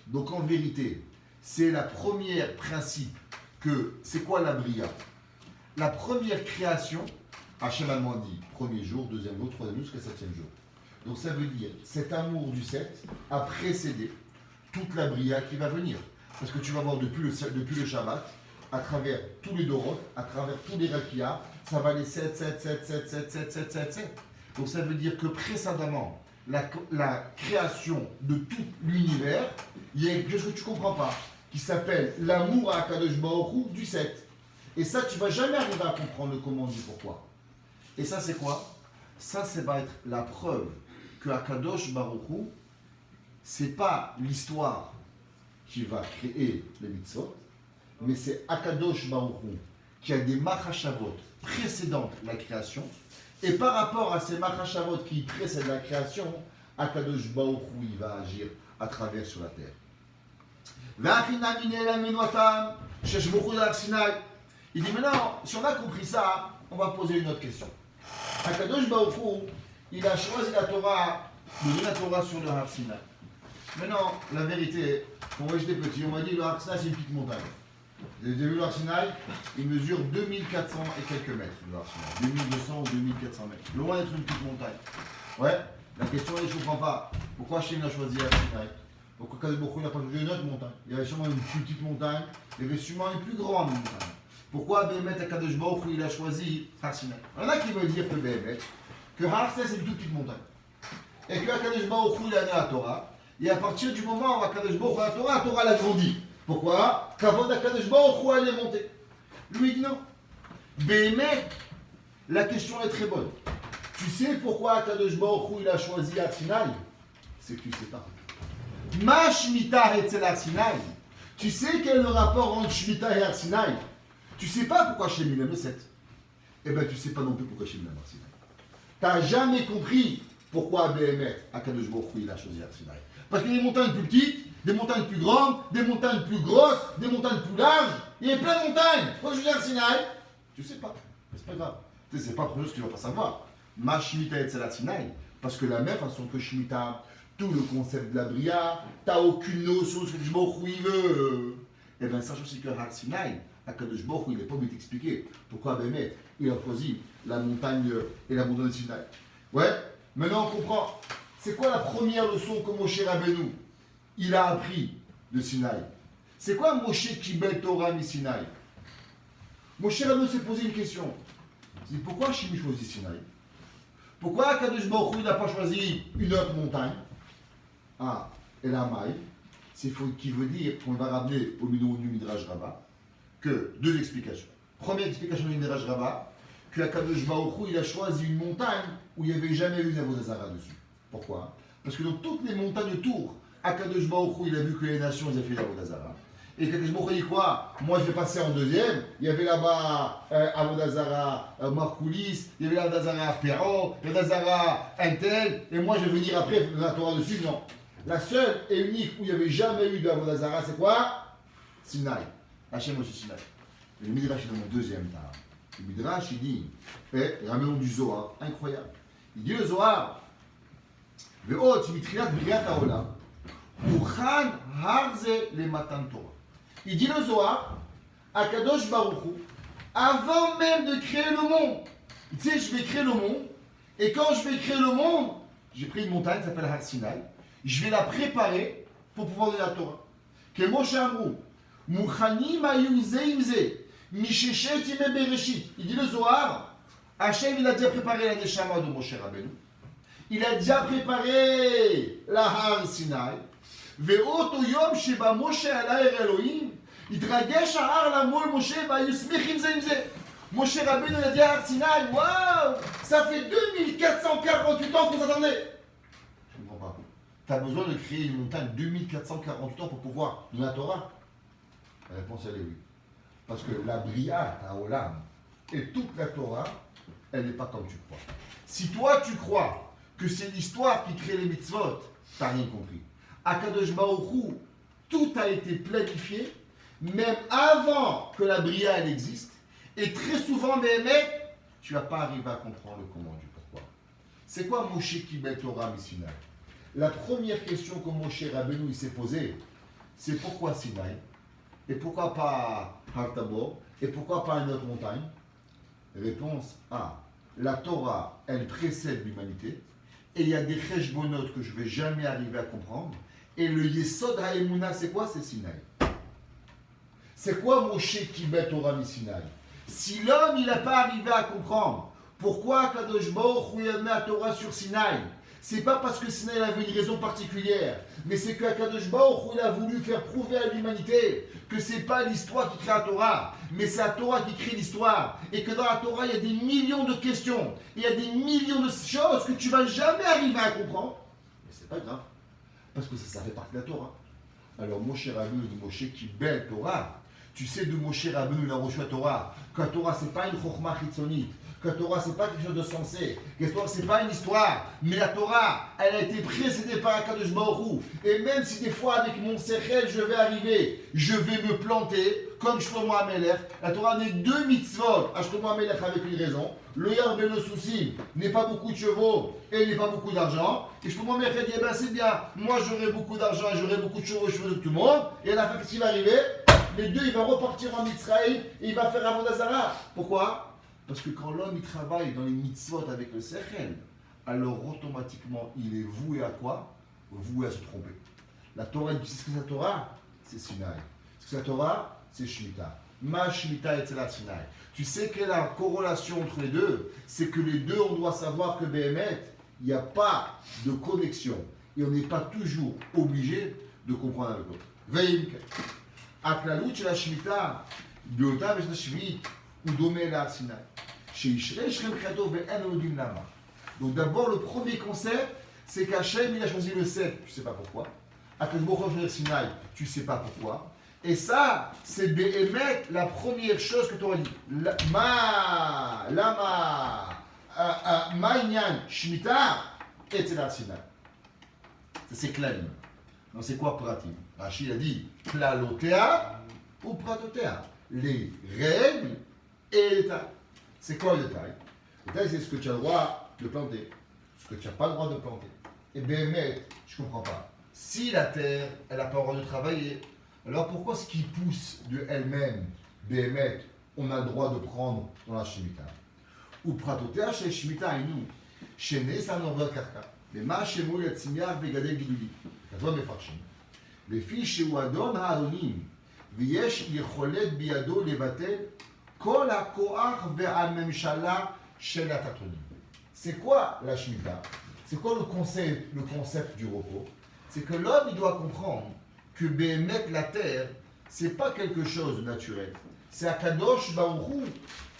Donc en vérité, c'est la première principe que, c'est quoi la bria? La première création, Hachem a dit, premier jour, deuxième jour, troisième jour, jusqu'à 7e jour. Donc ça veut dire, cet amour du 7 a précédé toute la bria qui va venir. Parce que tu vas voir depuis le Shabbat, à travers tous les Doroth, à travers tous les Rakia, ça va aller 7, 7, 7, 7, 7, 7, 7, 7, 7. Donc ça veut dire que précédemment, la création de tout l'univers, il y a quelque chose que tu ne comprends pas, qui s'appelle l'amour à Akadosh Baruch Hu du 7. Et ça, tu ne vas jamais arriver à comprendre le comment du pourquoi. Et ça, c'est quoi? Ça va être la preuve que Akadosh Baruch Hu, c'est pas l'histoire qui va créer les mitzvot, mais c'est Akadosh Baruch Hu qui a des machashavot précédentes la création, et par rapport à ces machashavot qui précèdent la création, Akadosh Baruch Hu, il va agir à travers sur la terre. Il dit maintenant, si on a compris ça, on va poser une autre question. Akadosh Baruch Hu, il a choisi la Torah, de donner la Torah sur le Har Sinai. Maintenant, la vérité, quand j'étais petit, on m'a dit le Har Sinai c'est une petite montagne. Vous avez vu le Har Sinai? Il mesure 2400 et quelques mètres, le Har Sinai. 2200 ou 2400 mètres. Loin d'être une petite montagne. Ouais, la question est, je ne comprends pas. Pourquoi Hachem a choisi Har Sinai? Pourquoi Kadosh Baruch Hu n'a pas choisi une autre montagne? Il y avait sûrement une plus petite montagne, il y avait sûrement une plus grande montagne. Pourquoi Béhémet Kadosh Baruch Hu il a choisi Har Sinai? Il y en a qui veulent dire que Béhémet, que Har Sinai c'est une toute petite montagne. Et que Kadosh Baruch Hu il a donné la Torah. Et à partir du moment où Kadosh Baruch Hu a la Torah l'a grandi. Pourquoi? Qu'avant Kadosh Baruch Hu elle est montée. Lui dit non. Béhémet, la question est très bonne. Tu sais pourquoi Kadosh Baruch Hu il a choisi Har Sinai? C'est que tu ne sais pas. Ma Shemitah Etzel Har Sinai. Tu sais quel est le rapport entre Shemitah et Har Sinai? Tu ne sais pas pourquoi Hachem il aime le 7. Eh bien, tu ne sais pas non plus pourquoi Hachem aime Har Sinai. Tu n'as jamais compris pourquoi Béhémet, Akadosh Baruch Hu, il a choisi Har Sinai. Parce qu'il y a des montagnes plus petites, des montagnes plus grandes, des montagnes plus grosses, des montagnes plus larges. Il y a plein de montagnes. Pourquoi je choisi Har Sinai? Tu ne sais pas. C'est pas grave. Tu sais, c'est pas quelque chose que tu ne vas pas savoir. Ma Shemitah Etzel Har Sinai. Parce que la même façon que Shemitah, tout le concept de la Bria, tu n'as aucune notion de ce que Akadosh Baruch Hu il veut. Eh bien, sache aussi que Har Sinai, Akadosh Baruch Hu, il n'est pas obligé de t'expliquer pourquoi Béhémet, il a choisi la montagne et la montagne de Sinaï. Ouais, maintenant on comprend. C'est quoi la première leçon que Moshe Rabbeinu, il a appris de Sinaï? C'est quoi Moshe Kibel Torah mi Sinaï? Moshe Rabbeinu s'est posé une question. Il dit pourquoi Hachem choisit Sinaï? Pourquoi Akadosh Baruch Hu n'a pas choisi une autre montagne? Ah, et la maille, c'est qui veut dire qu'on va ramener au milieu du Midrash Rabbah que deux explications. Première explication du Midrash Rabbah, que Akadosh Baruch Hu il a choisi une montagne où il n'y avait jamais eu d'Avodah Zarah dessus. Pourquoi? Parce que dans toutes les montagnes autour, Akadosh Baruch Hu il a vu que les nations ils avaient fait d'Avodah Zarah. Et Akadosh Baruch Hu dit quoi? Moi je vais passer en deuxième. Il y avait là-bas Avodah Zarah Markoulis, il y avait Avodah Zarah Perro, Avodah Zarah Intel, et moi je vais venir après faire la Torah dessus. Non. La seule et unique où il n'y avait jamais eu d'Avodah Zarah, c'est quoi? Sinaï. Hachem Moshe Sinaï. Le Midrash est dans mon deuxième temps. Le Midrash il dit, ramenons du Zohar, incroyable. Il dit le Zohar, Ve'ot mitriat briat haolam, uchan harze le matan Torah. Il dit le Zohar, Akadosh Baruch Hu, avant même de créer le monde. Tu sais, je vais créer le monde, et quand je vais créer le monde, j'ai pris une montagne qui s'appelle Har Sinai, je vais la préparer pour pouvoir donner la Torah. Que Moshe Amrou, Mouchanim ayu zeimze, misheshet yime bereshit. Il dit le Zohar, Hachem il a déjà préparé la Neshama de Moshe Rabbeinu. Il a déjà préparé la Har Sinai. Ve'oto yom sheba Moshe ala er Elohim, יתרגש ההר למול משה והיו שמחים זה עם זה. Moshe Rabbeinu a dit à Har Sinai, waouh, ça fait 2448 ans qu'on s'attendait. Je ne comprends pas. Tu as besoin de créer une montagne 2448 ans pour pouvoir donner la Torah? La réponse elle est oui. Parce que la Bria, ta Olam, et toute la Torah, elle n'est pas comme tu crois. Si toi tu crois que c'est l'histoire qui crée les mitzvot, tu n'as rien compris. Akadosh Baruch Hu, tout a été planifié, même avant que la Bria elle existe. Et très souvent, Béhémet, tu ne vas pas arriver à comprendre le comment du pourquoi. C'est quoi Moshe Kibel Torah mi Sinaï? La première question que Moshe Rabbeinu il s'est posée, c'est pourquoi Sinaï? Et pourquoi pas Har Tabor? Et pourquoi pas une autre montagne? Réponse A. La Torah, elle précède l'humanité. Et il y a des cheshbonot que je ne vais jamais arriver à comprendre. Et le Yesod HaEmuna, c'est quoi? C'est Sinaï. C'est quoi Moshe Kibel Torah mi Sinaï? Si l'homme il n'a pas arrivé à comprendre pourquoi Kadosh Baruch Hu a mis la Torah sur Sinaï, c'est pas parce que Sinaï avait une raison particulière, mais c'est que Kadosh Baruch Hu a voulu faire prouver à l'humanité que c'est pas l'histoire qui crée la Torah, mais c'est la Torah qui crée l'histoire, et que dans la Torah il y a des millions de questions, il y a des millions de choses que tu vas jamais arriver à comprendre, mais c'est pas grave, parce que ça fait partie de la Torah. Alors Moshe Rabbeinu dit Moshe Kibel Torah. Tu sais de Moshe Rabbeinu, il a reçu la Torah. Que la Torah, ce n'est pas une chokhmah chitzonite. Que la Torah, ce n'est pas quelque chose de sensé. Que la Torah, ce n'est pas une histoire. Mais la Torah, elle a été précédée par Akadosh Baruch Hu. Et même si des fois, avec mon sechel, je vais arriver, je vais me planter, comme Shlomo HaMelech, la Torah n'est deux mitzvot à Shlomo HaMelech avec une raison. Le Yarbe le souci n'est pas beaucoup de chevaux et n'est pas beaucoup d'argent. Et Shlomo HaMelech a dit, eh ben c'est bien, moi j'aurai beaucoup d'argent et j'aurai beaucoup de chevaux et cheveux de tout le monde. Et à la fin, qu'est-ce qui va arriver? Les deux, il va repartir en Israël et il va faire Avodah Zarah. Pourquoi? Parce que quand l'homme il travaille dans les mitzvot avec le sechel, alors automatiquement il est voué à quoi? Voué à se tromper. La Torah, tu sais ce que c'est la Torah? C'est Sinaï. Ce que c'est la Torah? C'est Shemitah. Ma Shemitah et Tzelat Sinaï. Tu sais quelle est la corrélation entre les deux? C'est que les deux, on doit savoir que Béhémet, il n'y a pas de connexion. Et on n'est pas toujours obligé de comprendre avec l'autre. Veim. הכללות של השמיטה באותה בשנה השביעית הוא דומה להר סיני. שישרה שכם מבחינתו ואין לנו יודעים למה. Donc d'abord, le premier concept, c'est qu'Hachem, il a choisi le 7, tu ne sais pas pourquoi. Akadosh Baruch Hu a choisi le Sinaï, tu ne sais pas pourquoi. Et ça, c'est Béhémet, la première chose que tu aurais dit. Ma'inyan, Shemitah, et c'est la Sinaï. Ça, c'est Klalim. Donc c'est quoi Pratim? Rachid a dit Klalotea ou Pratotea. Les règles et les détails. C'est quoi le détail? Le détail, c'est ce que tu as le droit de planter, ce que tu n'as pas le droit de planter. Et Béhémet, je ne comprends pas. Si la terre, elle n'a pas le droit de travailler, alors pourquoi ce qui pousse de elle-même, Béhémet, on a le droit de prendre dans la Shemitah? Ou Pratotea chez Shemitah et nous, chez Nesa Norvel Karka. Mais ma chez moi, il y a Tzimiar Begadel Giduli. כתוב מפרשים, לפי שהוא אדון האדונים, ויש יכולת בידו לבטל כל הכוח והממשלה של התחתונים. C'est quoi la Shemitah? C'est quoi le concept du repos? C'est que l'homme, il doit comprendre que Béhémet, la terre, c'est pas quelque chose de naturel. C'est Akadosh Baruch Hu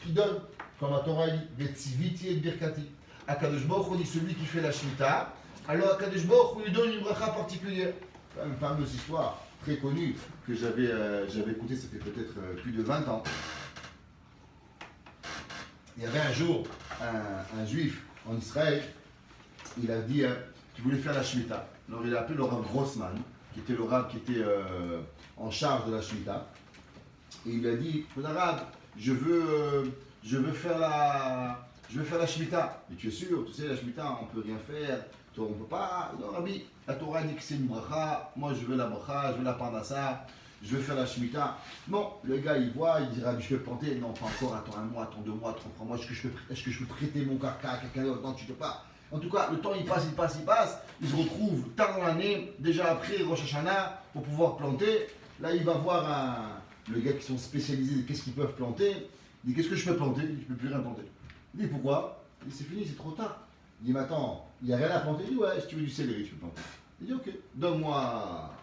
qui donne, comme la Torah dit, Vetziviti et Birkati. Akadosh Baruch Hu dit celui qui fait la Shemitah. Alors, Akadosh Baruch Hu lui donne une bracha particulière. C'est une fameuse histoire très connue que j'avais écoutée, ça fait peut-être plus de 20 ans. Il y avait un jour un juif en Israël, il a dit qu'il voulait faire la Shemitah. Alors, il a appelé le Rav Grossman, qui était le Rav qui était en charge de la Shemitah. Et il a dit, Rav, je veux faire la Shemitah. Mais tu es sûr, tu sais, la Shemitah, on ne peut rien faire. On ne peut pas. Non, Rabbi, la Torah dit que c'est une bracha. Moi, je veux la bracha, je veux la parnassa, je veux faire la Shemitah. Non, le gars, il voit, il dit Rabbi, je peux planter. Non, pas encore. Attends un mois, attends 2 mois, attends 3 mois. Est-ce que je peux prêter mon carca à quelqu'un d'autre? Non, tu peux pas. En tout cas, le temps, il passe. Il se retrouve tard dans l'année, déjà après Rosh Hashanah, pour pouvoir planter. Là, il va voir le gars qui sont spécialisés, qu'est-ce qu'ils peuvent planter. Il dit, qu'est-ce que je peux planter? Il dit, je ne peux plus rien planter. Il dit, pourquoi? Il dit, c'est fini, c'est trop tard. Il dit, mais attends, il n'y a rien à planter? Il dit, ouais, si tu veux du céleri, tu peux planter. Il dit, ok, donne-moi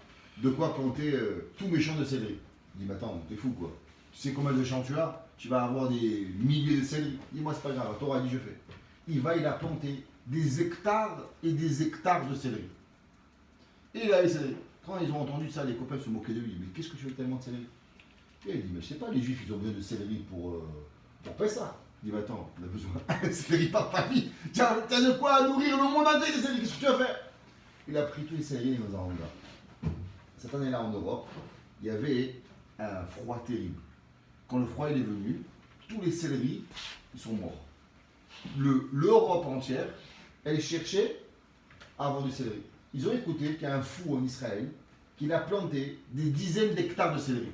de quoi planter tous mes champs de céleri. Il dit, mais attends, t'es fou quoi. Tu sais combien de champs tu as? Tu vas avoir des milliers de céleri. Il dit, moi, c'est pas grave, la Torah dit, je fais. Il a planté des hectares et des hectares de céleri. Et il a les céleri. Quand ils ont entendu ça, les copains se moquaient de lui. Mais qu'est-ce que tu veux tellement de céleri? Et il dit, mais je sais pas, les juifs, ils ont besoin de céleri pour Pessah. Il dit, mais attends, on a besoin de céleri par famille. Tiens, t'as de quoi nourrir le monde entier, les céleri, qu'est-ce que tu vas faire? Il a pris tous les céleri et il les a rendus là. Cette année-là, en Europe, il y avait un froid terrible. Quand le froid il est venu, tous les céleri, ils sont morts. L'Europe entière, elle cherchait à avoir du céleri. Ils ont écouté qu'il y a un fou en Israël qui a planté des dizaines d'hectares de céleri.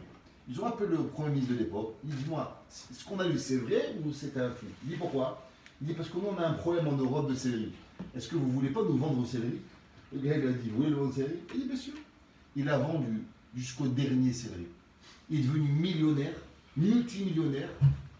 Ils ont appelé le premier ministre de l'époque. Il dit, dis-moi, ce qu'on a lu, c'est vrai ou c'est un fou? Il dit, pourquoi? Il dit, parce que nous, on a un problème en Europe de céleri. Est-ce que vous ne voulez pas nous vendre vos céleri? Le gars, il a dit, vous voulez le vendre céleri? Il dit, bien sûr. Il a vendu jusqu'au dernier céleri. Il est devenu millionnaire, multimillionnaire,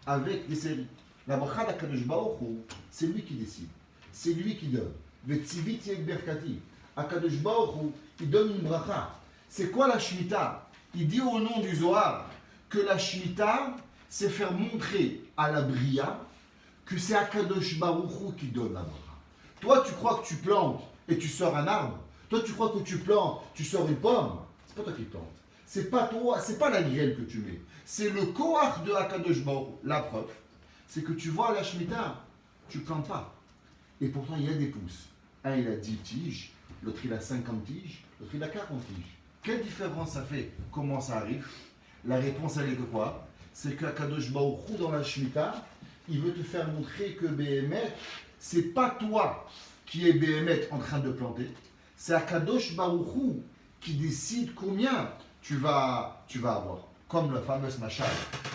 avec des céleri. La bracha d'Akadosh Baruch Hu, c'est lui qui décide. C'est lui qui donne. Vetzivit yek berkati. Akadosh Baruch Hu, il donne une bracha. C'est quoi la Shemitah? Il dit au nom du Zohar que la Shemitah, c'est faire montrer à la Bria que c'est Akadosh Baruch Hu qui donne la bracha. Toi, tu crois que tu plantes et tu sors un arbre. Toi, tu crois que tu plantes, tu sors une pomme. C'est pas toi qui plantes. C'est pas toi, c'est pas la graine que tu mets. C'est le koach de Akadosh Baruch Hu. La preuve, c'est que tu vois la Shemitah, tu ne plantes pas. Et pourtant, il y a des pousses. Un, il a 10 tiges, l'autre, il a 50 tiges, l'autre, il a 40 tiges. Quelle différence ça fait? Comment ça arrive? La réponse, elle est que quoi? C'est qu'Akadosh Baruch Hu, dans la Shemitah, il veut te faire montrer que Béhémet, c'est pas toi qui es Béhémet en train de planter, c'est Akadosh Baruch Hu qui décide combien tu vas avoir. Comme le fameux Machal.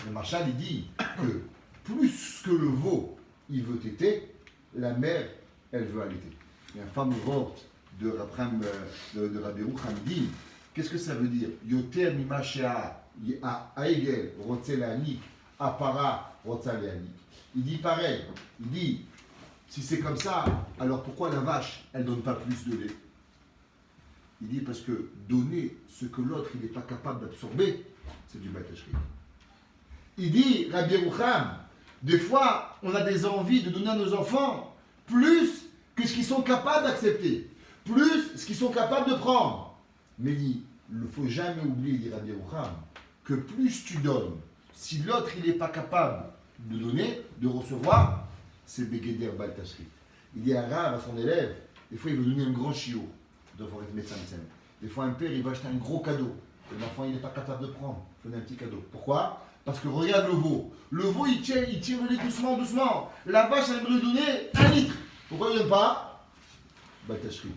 Le Machal, il dit que plus que le veau, il veut téter, la mère, elle veut allaiter. Il y a un fameux vort de Rabbi Rucham, il dit, qu'est-ce que ça veut dire? Yoter mimashea aegel rotzel anik, apara rotzal anik. Il dit pareil, il dit, si c'est comme ça, alors pourquoi la vache, elle ne donne pas plus de lait? Il dit parce que donner ce que l'autre il n'est pas capable d'absorber, c'est du bâtachri. Il dit, Rabbi Rucham, des fois, on a des envies de donner à nos enfants plus que ce qu'ils sont capables d'accepter, plus ce qu'ils sont capables de prendre. Mais il ne faut jamais oublier, dit Rabbi Rucham, que plus tu donnes, si l'autre il n'est pas capable de donner, de recevoir, c'est Begeder Baltashri. Il dit à Rav, à son élève, des fois il veut donner un grand chiot. Des fois, un père, il va acheter un gros cadeau. Et l'enfant, il n'est pas capable de prendre. Il faut un petit cadeau. Pourquoi? Parce que regarde le veau. Le veau, il tire le lait doucement, doucement. La vache, elle veut lui donner 1 litre. Pourquoi il ne donne pas? Batashrit.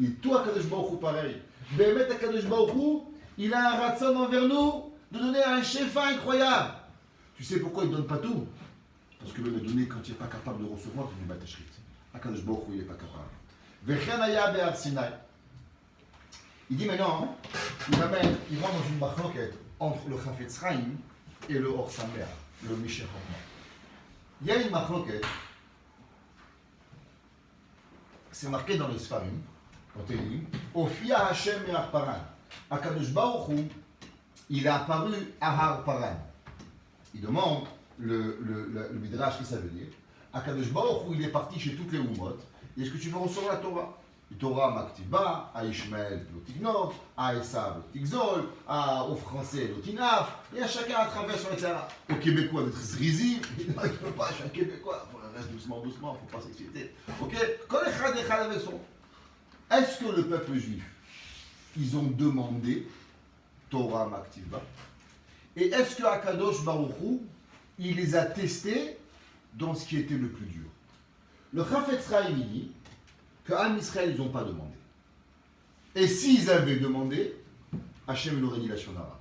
Et toi, Kadosh Baruch Hu, pareil. Bémet, Kadosh Baruch Hu, il a un ratson envers nous de donner un shefa incroyable. Tu sais pourquoi il ne donne pas tout? Parce que le donner quand il n'est pas capable de recevoir, c'est du Batashrit. Kadosh Baruch Hu, il n'est pas capable. Vechanaya Be'ar Sinai. Il dit maintenant, il va dans une machloket entre le Chafetz Chaim et le Or Sameach, le Mishech Chochma. Il y a une machloket, c'est marqué dans les Sfarim, dans Télim, Ofia Hashem et Har Paran. Akadosh Baruch Hu, il a apparu à Har Paran. Il demande le Midrash, qu'est-ce que ça veut dire? Akadosh Baruch Hu, il est parti chez toutes les Umot. Est-ce que tu veux recevoir la Torah? La Torah Maktiba, à Ishmael Lotignov, à Esav Lotigzol, aux Français Lotinaf, et à chacun à travers sur le terrain. Au Québécois d'être zrizi, non, il ne peut pas, je suis un Québécois, reste doucement, doucement, il ne faut pas s'exciter. Ok? Quand les Chad avec son. Est-ce que le peuple juif, ils ont demandé Torah Maktiba? Et est-ce que Akadosh Baruch Hu, il les a testés dans ce qui était le plus dur? Le Chafetz Chaim dit que Am Israël, ils n'ont pas demandé. Et s'ils avaient demandé, Hachem il aurait dit la Shonara.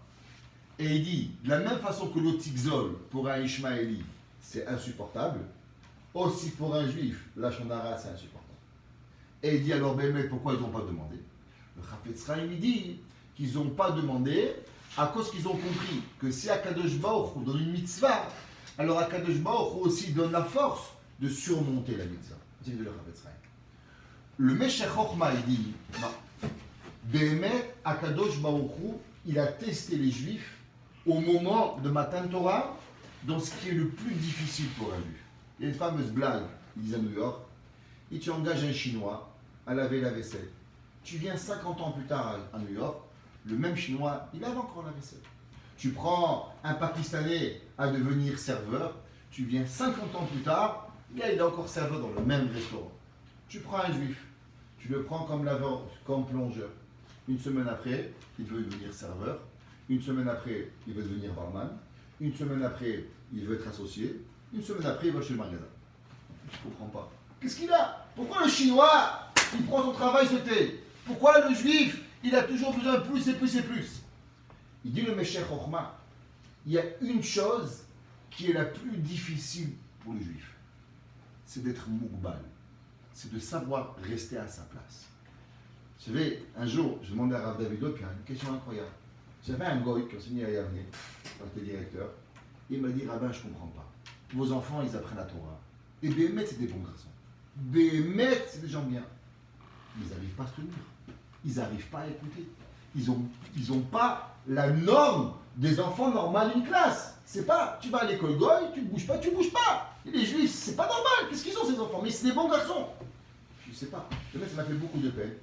Et il dit, de la même façon que l'Otigzol pour un Ishmaéli, c'est insupportable, aussi pour un Juif, la Shonara, c'est insupportable. Et il dit alors, Bémet, pourquoi ils n'ont pas demandé? Le Chafetz Chaim il dit qu'ils n'ont pas demandé à cause qu'ils ont compris que si Akadosh Baruch Hu donne une mitzvah, alors Akadosh Baruch Hu aussi donne la force de surmonter la mitzvah. C'est de le Chafetz Chaim. Le Meshech Chochma, il dit, non, Béhémet, Akadosh Baruch Hu, il a testé les Juifs au moment de Matan Torah, dans ce qui est le plus difficile pour un Juif. Il y a une fameuse blague, ils disent à New York, et tu engages un Chinois à laver la vaisselle. Tu viens 50 ans plus tard à New York, le même Chinois, il lave encore la vaisselle. Tu prends un Pakistanais à devenir serveur, tu viens 50 ans plus tard, le gars il est encore serveur dans le même restaurant. Tu prends un Juif, tu le prends comme laveur, comme plongeur. Une semaine après, il veut devenir serveur. Une semaine après, il veut devenir barman. Une semaine après, il veut être associé. Une semaine après, il va chez le magasin. Je ne comprends pas. Qu'est-ce qu'il a? Pourquoi le Chinois, il prend son travail, c'était? Pourquoi le Juif, il a toujours besoin de plus et plus et plus? Il dit le Meshech Chochma, il y a une chose qui est la plus difficile pour le Juif. C'est d'être Mougbal. C'est de savoir rester à sa place. Vous savez, un jour, je demandais à Rav David Lopian une question incroyable. J'avais un goy qui enseignait à Yavne, quand j'étais directeur. Il m'a dit, Rabbin, je ne comprends pas. Vos enfants, ils apprennent la Torah. Et Béhémet, c'est des bons garçons. Béhémet, c'est des gens bien. Ils n'arrivent pas à se tenir. Ils n'arrivent pas à écouter. Ils ont pas la norme des enfants normaux d'une classe. C'est pas, tu vas à l'école goy, tu ne bouges pas, tu ne bouges pas. Et les juifs, c'est pas normal. Qu'est-ce qu'ils ont ces enfants? Mais c'est des bons garçons. Je ne sais pas. Ça m'a fait beaucoup de peine.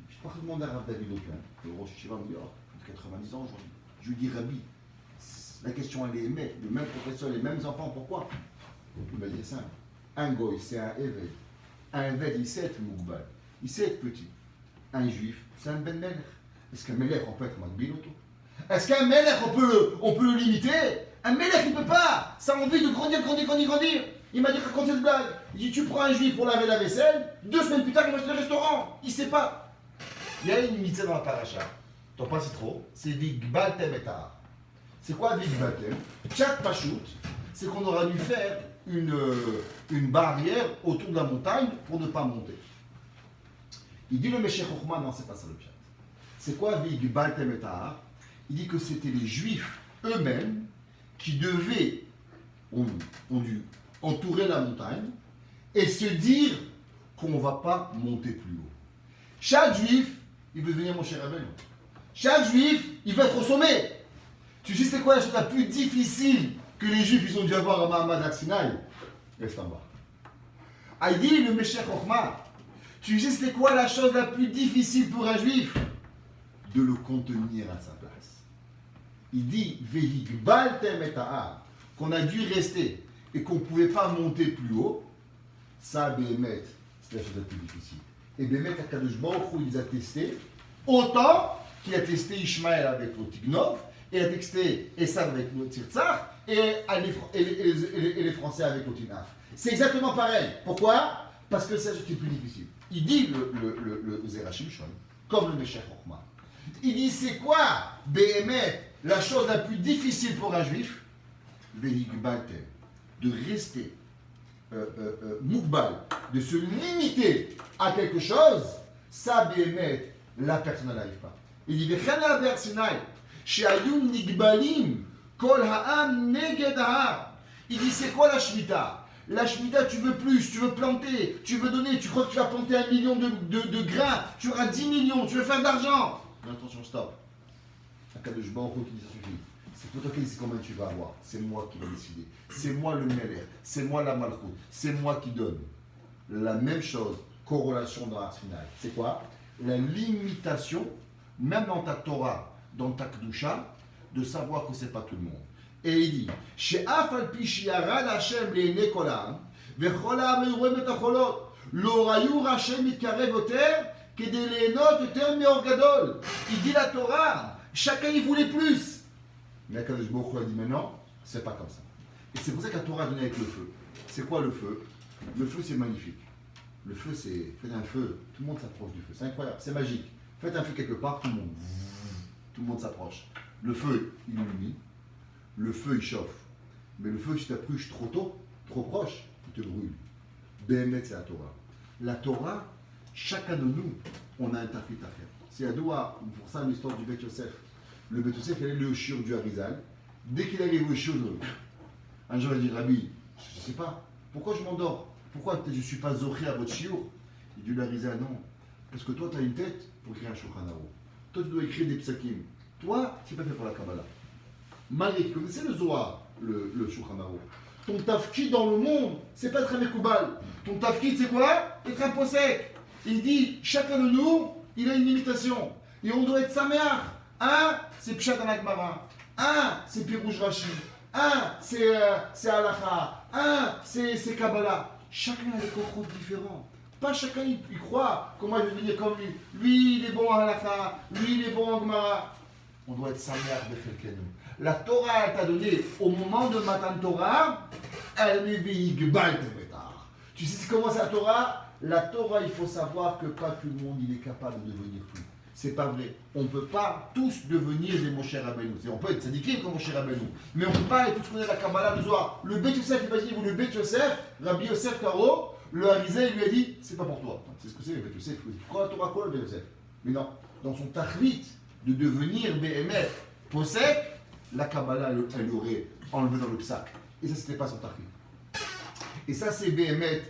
Je suis parti demander à Rav David Lopian, le Rosh Yeshiva me dit, oh, 90 ans aujourd'hui. Je lui dis, Rabbi, la question elle est aimée, le même professeur, les mêmes enfants, pourquoi? Il m'a dit simple. Un goy, c'est un évêque. Un évêque, il sait être moukbal, il sait être petit. Un juif, c'est un ben melech. Est-ce qu'un melech, on peut être magbil auto? Est-ce qu'un melech, on peut le limiter? Un melech, il ne peut pas. Ça a envie de grandir. Il m'a dit, raconte cette blague. Il dit, tu prends un juif pour laver la vaisselle, 2 semaines plus tard, il va acheter le restaurant. Il ne sait pas. Il y a une mitzvah dans la paracha. T'en pas si trop. C'est vigbaltem etar. C'est quoi vigbaltem? Tchat pachout, c'est qu'on aura dû faire une barrière autour de la montagne pour ne pas monter. Il dit le Meshech Chochma, non, c'est pas ça le pshat. C'est quoi vigbaltem etar? Il dit que c'était les juifs eux-mêmes qui ont dû entourer la montagne et se dire qu'on ne va pas monter plus haut. Chaque juif, il veut devenir mon cher Rabbeinu. Chaque juif, il veut être au sommet. Tu sais c'est quoi la chose la plus difficile que les juifs ils ont dû avoir à Mahamad Arsinaï? Reste en bas. Aïdi, le Meshech Chochma, tu sais c'était quoi la chose la plus difficile pour un juif? De le contenir à sa place. Il dit, Vehigbaltem et ta'ar, qu'on a dû rester et qu'on ne pouvait pas monter plus haut. Ça, Béhémet, c'est la chose la plus difficile. Et Béhémet, Akadosh Baruch Hu, il les a testés autant qu'il a testé Ishmaël avec le Tignov, et a testé Esav avec le Tirtzach, et les Français avec le Tinaf. C'est exactement pareil. Pourquoi? Parce que c'est ce qui est plus difficile. Il dit le Zerachim Shon, comme le Meshech Chochma. Il dit c'est quoi, Béhémet, la chose la plus difficile pour un juif? Vehigbaltem, de rester moukbal, de se limiter à quelque chose, ça, Béhémet, la personne n'arrive pas. Il dit Vechana Bersinaï, Sheayum Nigbalim, Kol Ha'am Neged Ha'am. Il dit c'est quoi la Shemitah? La Shemitah, tu veux plus, tu veux planter, tu veux donner, tu crois que tu vas planter 1 million de grains, tu auras 10 millions, tu veux faire de l'argent. Mais attention, stop. Akadosh Baruch Hu qui dit ça suffit. C'est pas toi qui dis combien tu vas avoir, c'est moi qui vais décider. C'est moi le Melech, c'est moi la Malchut, c'est moi qui donne. La même chose, corrélation dans l'art final. C'est quoi? La limitation, même dans ta Torah, dans ta Kedusha, de savoir que c'est pas tout le monde. Et il dit, She'af al pi shi'arad Hashem le'enei kol ha'am, ve'chol ha'am hayu ro'em et hacholot, lo rayu Hashem mitkarev yoter, kedei le'enot yoter me'or gadol. Il dit la Torah, chacun y voulait plus. Mais Akadosh Baruch Hu a dit maintenant, c'est pas comme ça. Et c'est pour ça que la Torah a donné avec le feu. C'est quoi le feu? Le feu, c'est magnifique. Le feu, c'est. Faites un feu, tout le monde s'approche du feu. C'est incroyable, c'est magique. Faites un feu quelque part, tout le monde s'approche. Le feu, il illumine. Le feu, il chauffe. Mais le feu, si tu t'approches trop tôt, trop proche, il te brûle. Béhémet, c'est la Torah. La Torah, chacun de nous, on a un tafit à faire. C'est à Doha, pour ça l'histoire du Beth Yosef. Le Beth Yosef, il allait le shiur du Harizal. Dès qu'il arrive au shiur, un jour il dit Rabbi, je ne sais pas, pourquoi je m'endors? Pourquoi je ne suis pas zoché à votre shiur? Il dit le Harizal, non. Parce que toi, tu as une tête pour écrire un Shulchan Aruch. Toi, tu dois écrire des psakim. Toi, c'est pas fait pour la Kabbalah. Malgré que vous connaissez le Zohar, le Shulchan Aruch. Ton tafkid dans le monde, c'est pas être un Mekoubal. Ton tafkid, c'est quoi? Être un possèque. Il dit, chacun de nous, il a une limitation. Et on doit être saméach. Un, c'est Pshat dans la Gemara. Un, c'est Pirouj Rashi. Un, c'est Halacha. Un, c'est Kabbalah. Chacun a des contrôles différents. Pas chacun il croit que moi je vais devenir comme lui. Lui, il est bon en Halacha. Lui, il est bon en Gemara. On doit être saméach Bechelkenu. La Torah, elle t'a donné, au moment de Matan Torah, elle est Vehigbaltem etar. Tu sais comment c'est la Torah? La Torah, il faut savoir que pas tout le monde il est capable de devenir tout. C'est pas vrai. On ne peut pas tous devenir des Moshe Rabbeinu. On peut être sadikim comme Moshe Rabbeinu, mais on ne peut pas être tous connaître la Kabbalah, le Zohar. Le Beth Yosef, imaginez-vous le Beth Yosef, Rabbi Yosef Karo, le Harizé, il lui a dit, c'est pas pour toi. C'est ce que c'est le Beth Yosef. Il dit, pourquoi la Torah quoi le Beth Yosef? Mais non, dans son tachlit de devenir Béhémet, Posek, la Kabbalah, elle aurait enlevé dans le sac. Et ça, c'était pas son tachlit. Et ça, c'est Béhémet.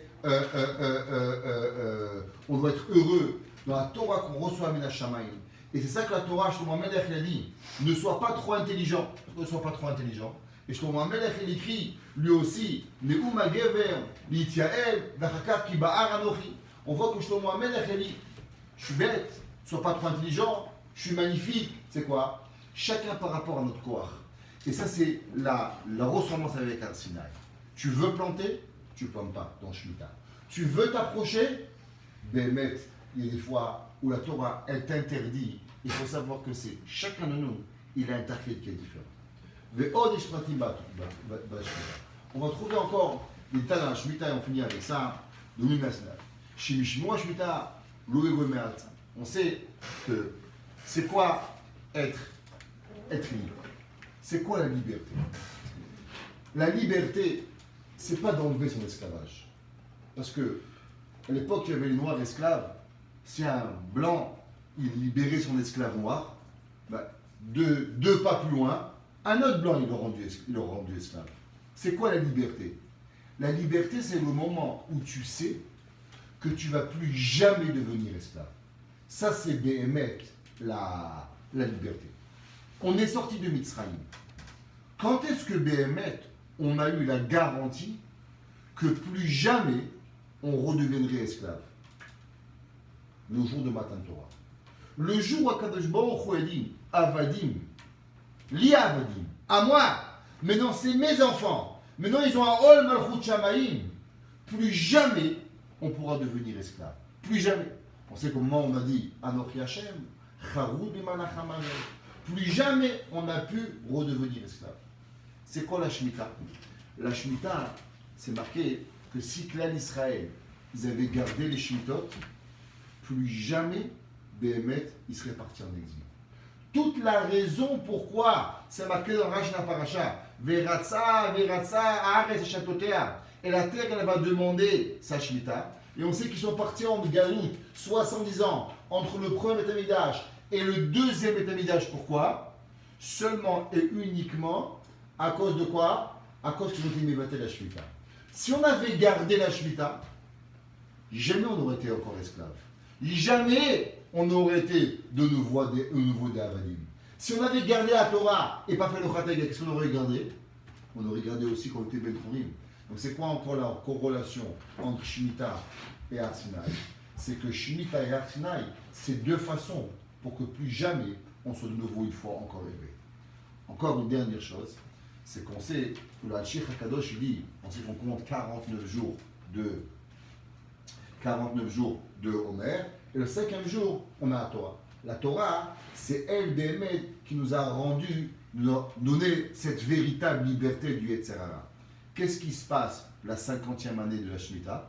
On doit être heureux dans la Torah qu'on reçoit Mina Shamayim. Et c'est ça que la Torah, Shlomo Melech, il a dit, ne sois pas trop intelligent. Ne sois pas trop intelligent. Et Shlomo Melech, il écrit, lui aussi, Neuma Gever, L'Itiael, Vachakar Ki Ba'ar Anochi. On voit que Shlomo Melech, il dit, je suis bête, ne sois pas trop intelligent, je suis magnifique. C'est quoi? chacun par rapport à notre corps. Et ça, c'est la ressemblance avec Har Sinaï. Tu veux planter, tu ne plantes pas dans Shemitah. Tu veux t'approcher, Bémet, il y a des fois où la Torah, elle t'interdit. Il faut savoir que c'est chacun de nous, il a un tachlit qui est différent. On va trouver encore des tas dans la Shemitah et on finit avec ça. On sait que c'est quoi être libre. C'est quoi la liberté? La liberté, c'est pas d'enlever son esclavage. Parce que à l'époque, il y avait les noirs esclaves. Si un blanc, il libérait son esclave noir, deux pas plus loin, un autre blanc, il l'a rendu esclave. C'est quoi la liberté? La liberté, c'est le moment où tu sais que tu ne vas plus jamais devenir esclave. Ça, c'est Béhémet, la liberté. On est sorti de Mitzrayim. Quand est-ce que Béhémet, on a eu la garantie que plus jamais on redeviendrait esclave? Le jour de Matan Torah. Le jour où Akadosh Baruch Hu a dit Avadim, li Avadim, à moi, maintenant c'est mes enfants, maintenant ils ont un Ol Malchut Shamaim, plus jamais on pourra devenir esclave. Plus jamais. On sait qu'au moment où on a dit Anochi Hashem, Charud Bimanacham Amen, plus jamais on a pu redevenir esclave. C'est quoi la Shemitah? La Shemitah, c'est marqué que si Klal Israël, ils avaient gardé les Shemitot, plus jamais Béhémet, il serait parti en exil. Toute la raison pourquoi, c'est marqué dans Rashna Parasha, Veratza, Haaretz Shatotea, et la terre, elle va demander sa Shemitah, et on sait qu'ils sont partis en Galout 70 ans entre le premier Beth Amikdash et le deuxième Beth Amikdash. Pourquoi? Seulement et uniquement à cause de quoi? À cause qu'ils ont été mévatés la Shemitah. Si on avait gardé la Shemitah, jamais on n'aurait été encore esclave. Jamais on n'aurait été de nouveau des Avadim. Si on avait gardé la Torah et pas fait le Khatag, qu'est-ce qu'on aurait gardé? On aurait gardé aussi qu'on était Ben Chorim. Donc c'est quoi encore la corrélation entre Shemitah et Har Sinaï? C'est que Shemitah et Har Sinaï, c'est deux façons pour que plus jamais on soit de nouveau une fois encore élevé. Encore une dernière chose, c'est qu'on sait que le Hachich HaKadosh, il dit, on sait qu'on compte 49 jours de Homer, et le 5e jour, on a la Torah. La Torah, c'est elle, Béhémet, qui nous a donné cette véritable liberté du Yetzer Hara. Qu'est-ce qui se passe la 50e année de la Shemitah?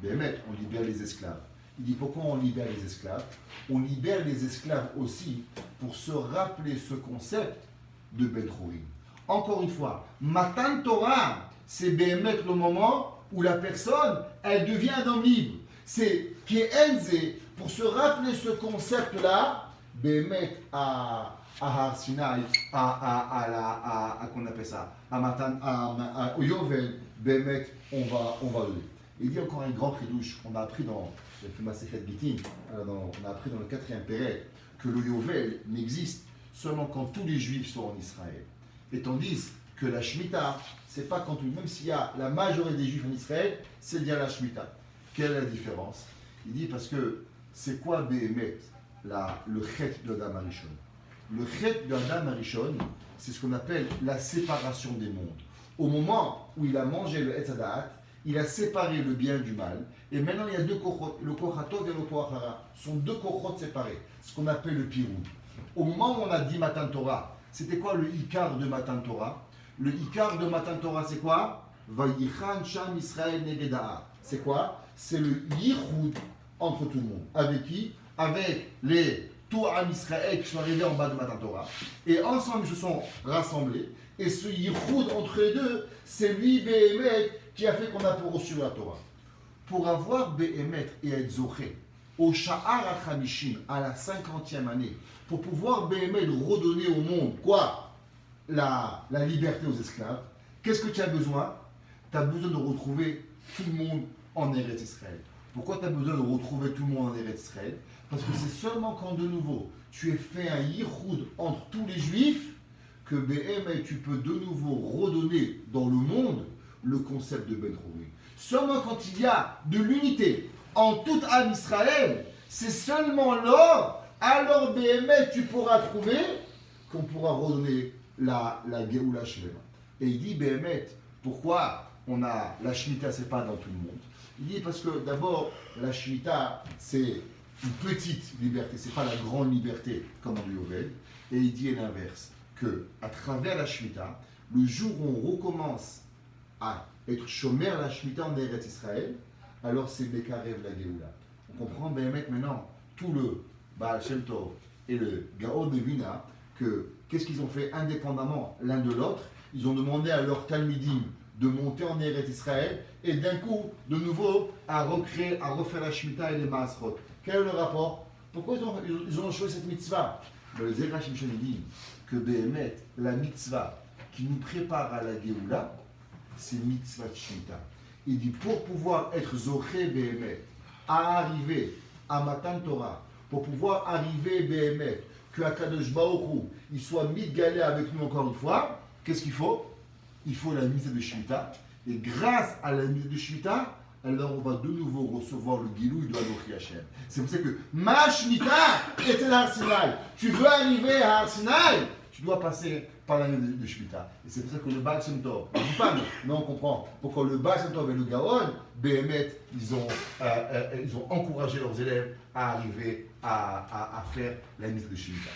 Béhémet, on libère les esclaves. Il dit pourquoi on libère les esclaves? On libère les esclaves aussi pour se rappeler ce concept de Ben Chorim. Encore une fois, Matan Torah, c'est Béhémet le moment où la personne, elle devient un homme libre. C'est qui est Enze, pour se rappeler ce concept-là, Béhémet à Har Sinaï, qu'on appelle ça, au Yovel, Béhémet, on va le. Il dit encore un grand chidouche qu'on a appris dans le Masechet Gittin, on a appris dans le 4e Pérec, que le Yovel n'existe seulement quand tous les Juifs sont en Israël. Et tandis que la Shemitah, c'est pas quand tout, même s'il y a la majorité des Juifs en Israël, c'est bien la Shemitah. Quelle est la différence? Il dit parce que c'est quoi Béhémet, le chet de Adam Arishon? Le chet de Adam Arishon, c'est ce qu'on appelle la séparation des mondes. Au moment où il a mangé le Etz Hadaat, il a séparé le bien du mal, et maintenant il y a deux kochot, le kohatov et le kohara, sont deux kochot séparés, ce qu'on appelle le pirou. Au moment où on a dit Matan Torah, c'était quoi le Ikar de Matan Torah? Le Ikar de Matan Torah, c'est quoi? Vayichan Sham Israël Negedaa. C'est quoi? C'est le Yichud entre tout le monde. Avec qui? Avec les Tou'am Israël qui sont arrivés en bas de Matan Torah. Et ensemble, ils se sont rassemblés. Et ce Yichud entre les deux, c'est lui, Béhémet, qui a fait qu'on a reçu la Torah. Pour avoir Béhémet et être Zoché, au Sha'ar HaChamishim, à la 50e année, pour pouvoir Béhémet redonner au monde, quoi? La liberté aux esclaves. Qu'est-ce que tu as besoin? Tu as besoin de retrouver tout le monde en Eretz Israël. Pourquoi tu as besoin de retrouver tout le monde en Eretz Israël? Parce que c'est seulement quand de nouveau tu es fait un yichud entre tous les juifs que Béhémet, tu peux de nouveau redonner dans le monde le concept de Ben Chorim. Seulement quand il y a de l'unité en tout Am Israël, c'est seulement alors Béhémet, tu pourras trouver qu'on pourra redonner la Géoula Shlema. Et il dit, Béhémet, pourquoi on a la Shemitah, c'est pas dans tout le monde? Il dit parce que d'abord, la Shemitah, c'est une petite liberté, c'est pas la grande liberté comme on dit au Yovel. Et il dit l'inverse, que à travers la Shemitah, le jour où on recommence à être chômer la Shemitah en Eretz Israël, alors c'est Bekarev la Géoula. On comprend Béhémet maintenant tout le Baal Shem Tov et le Gaon de Vina, que qu'est-ce qu'ils ont fait indépendamment l'un de l'autre? Ils ont demandé à leurs Talmidim de monter en Eretz Israël et d'un coup, de nouveau, à refaire la Shemitah et les Maasrot. Quel est le rapport? Pourquoi ils ont choisi cette mitzvah? Le Zerach Shimshon dit que Béhémet, la mitzvah qui nous prépare à la Géoula, c'est mitzvah de Shemitah. Il dit pour pouvoir être Zoché Béhémet, à arriver à Matan Torah, pour pouvoir arriver Béhémet, que Akadosh Baruch Hu, il soit mitgalé avec nous encore une fois, qu'est-ce qu'il faut? Il faut la mitzvah de Shemitah. Et grâce à la mitzvah de Shemitah, alors on va de nouveau recevoir le Gilou de Anochi Hashem. C'est pour ça que ma Shemitah était à Har Sinai. Tu veux arriver à Har Sinai, tu dois passer par la mitzvah de Shemitah. Et c'est pour ça que le Baal Shem Tov, je ne dis pas, mais on comprend. Pourquoi le Baal Shem Tov et le Gaon, Béhémet, ils ont encouragé leurs élèves à arriver à faire la mitzvah de Shemitah.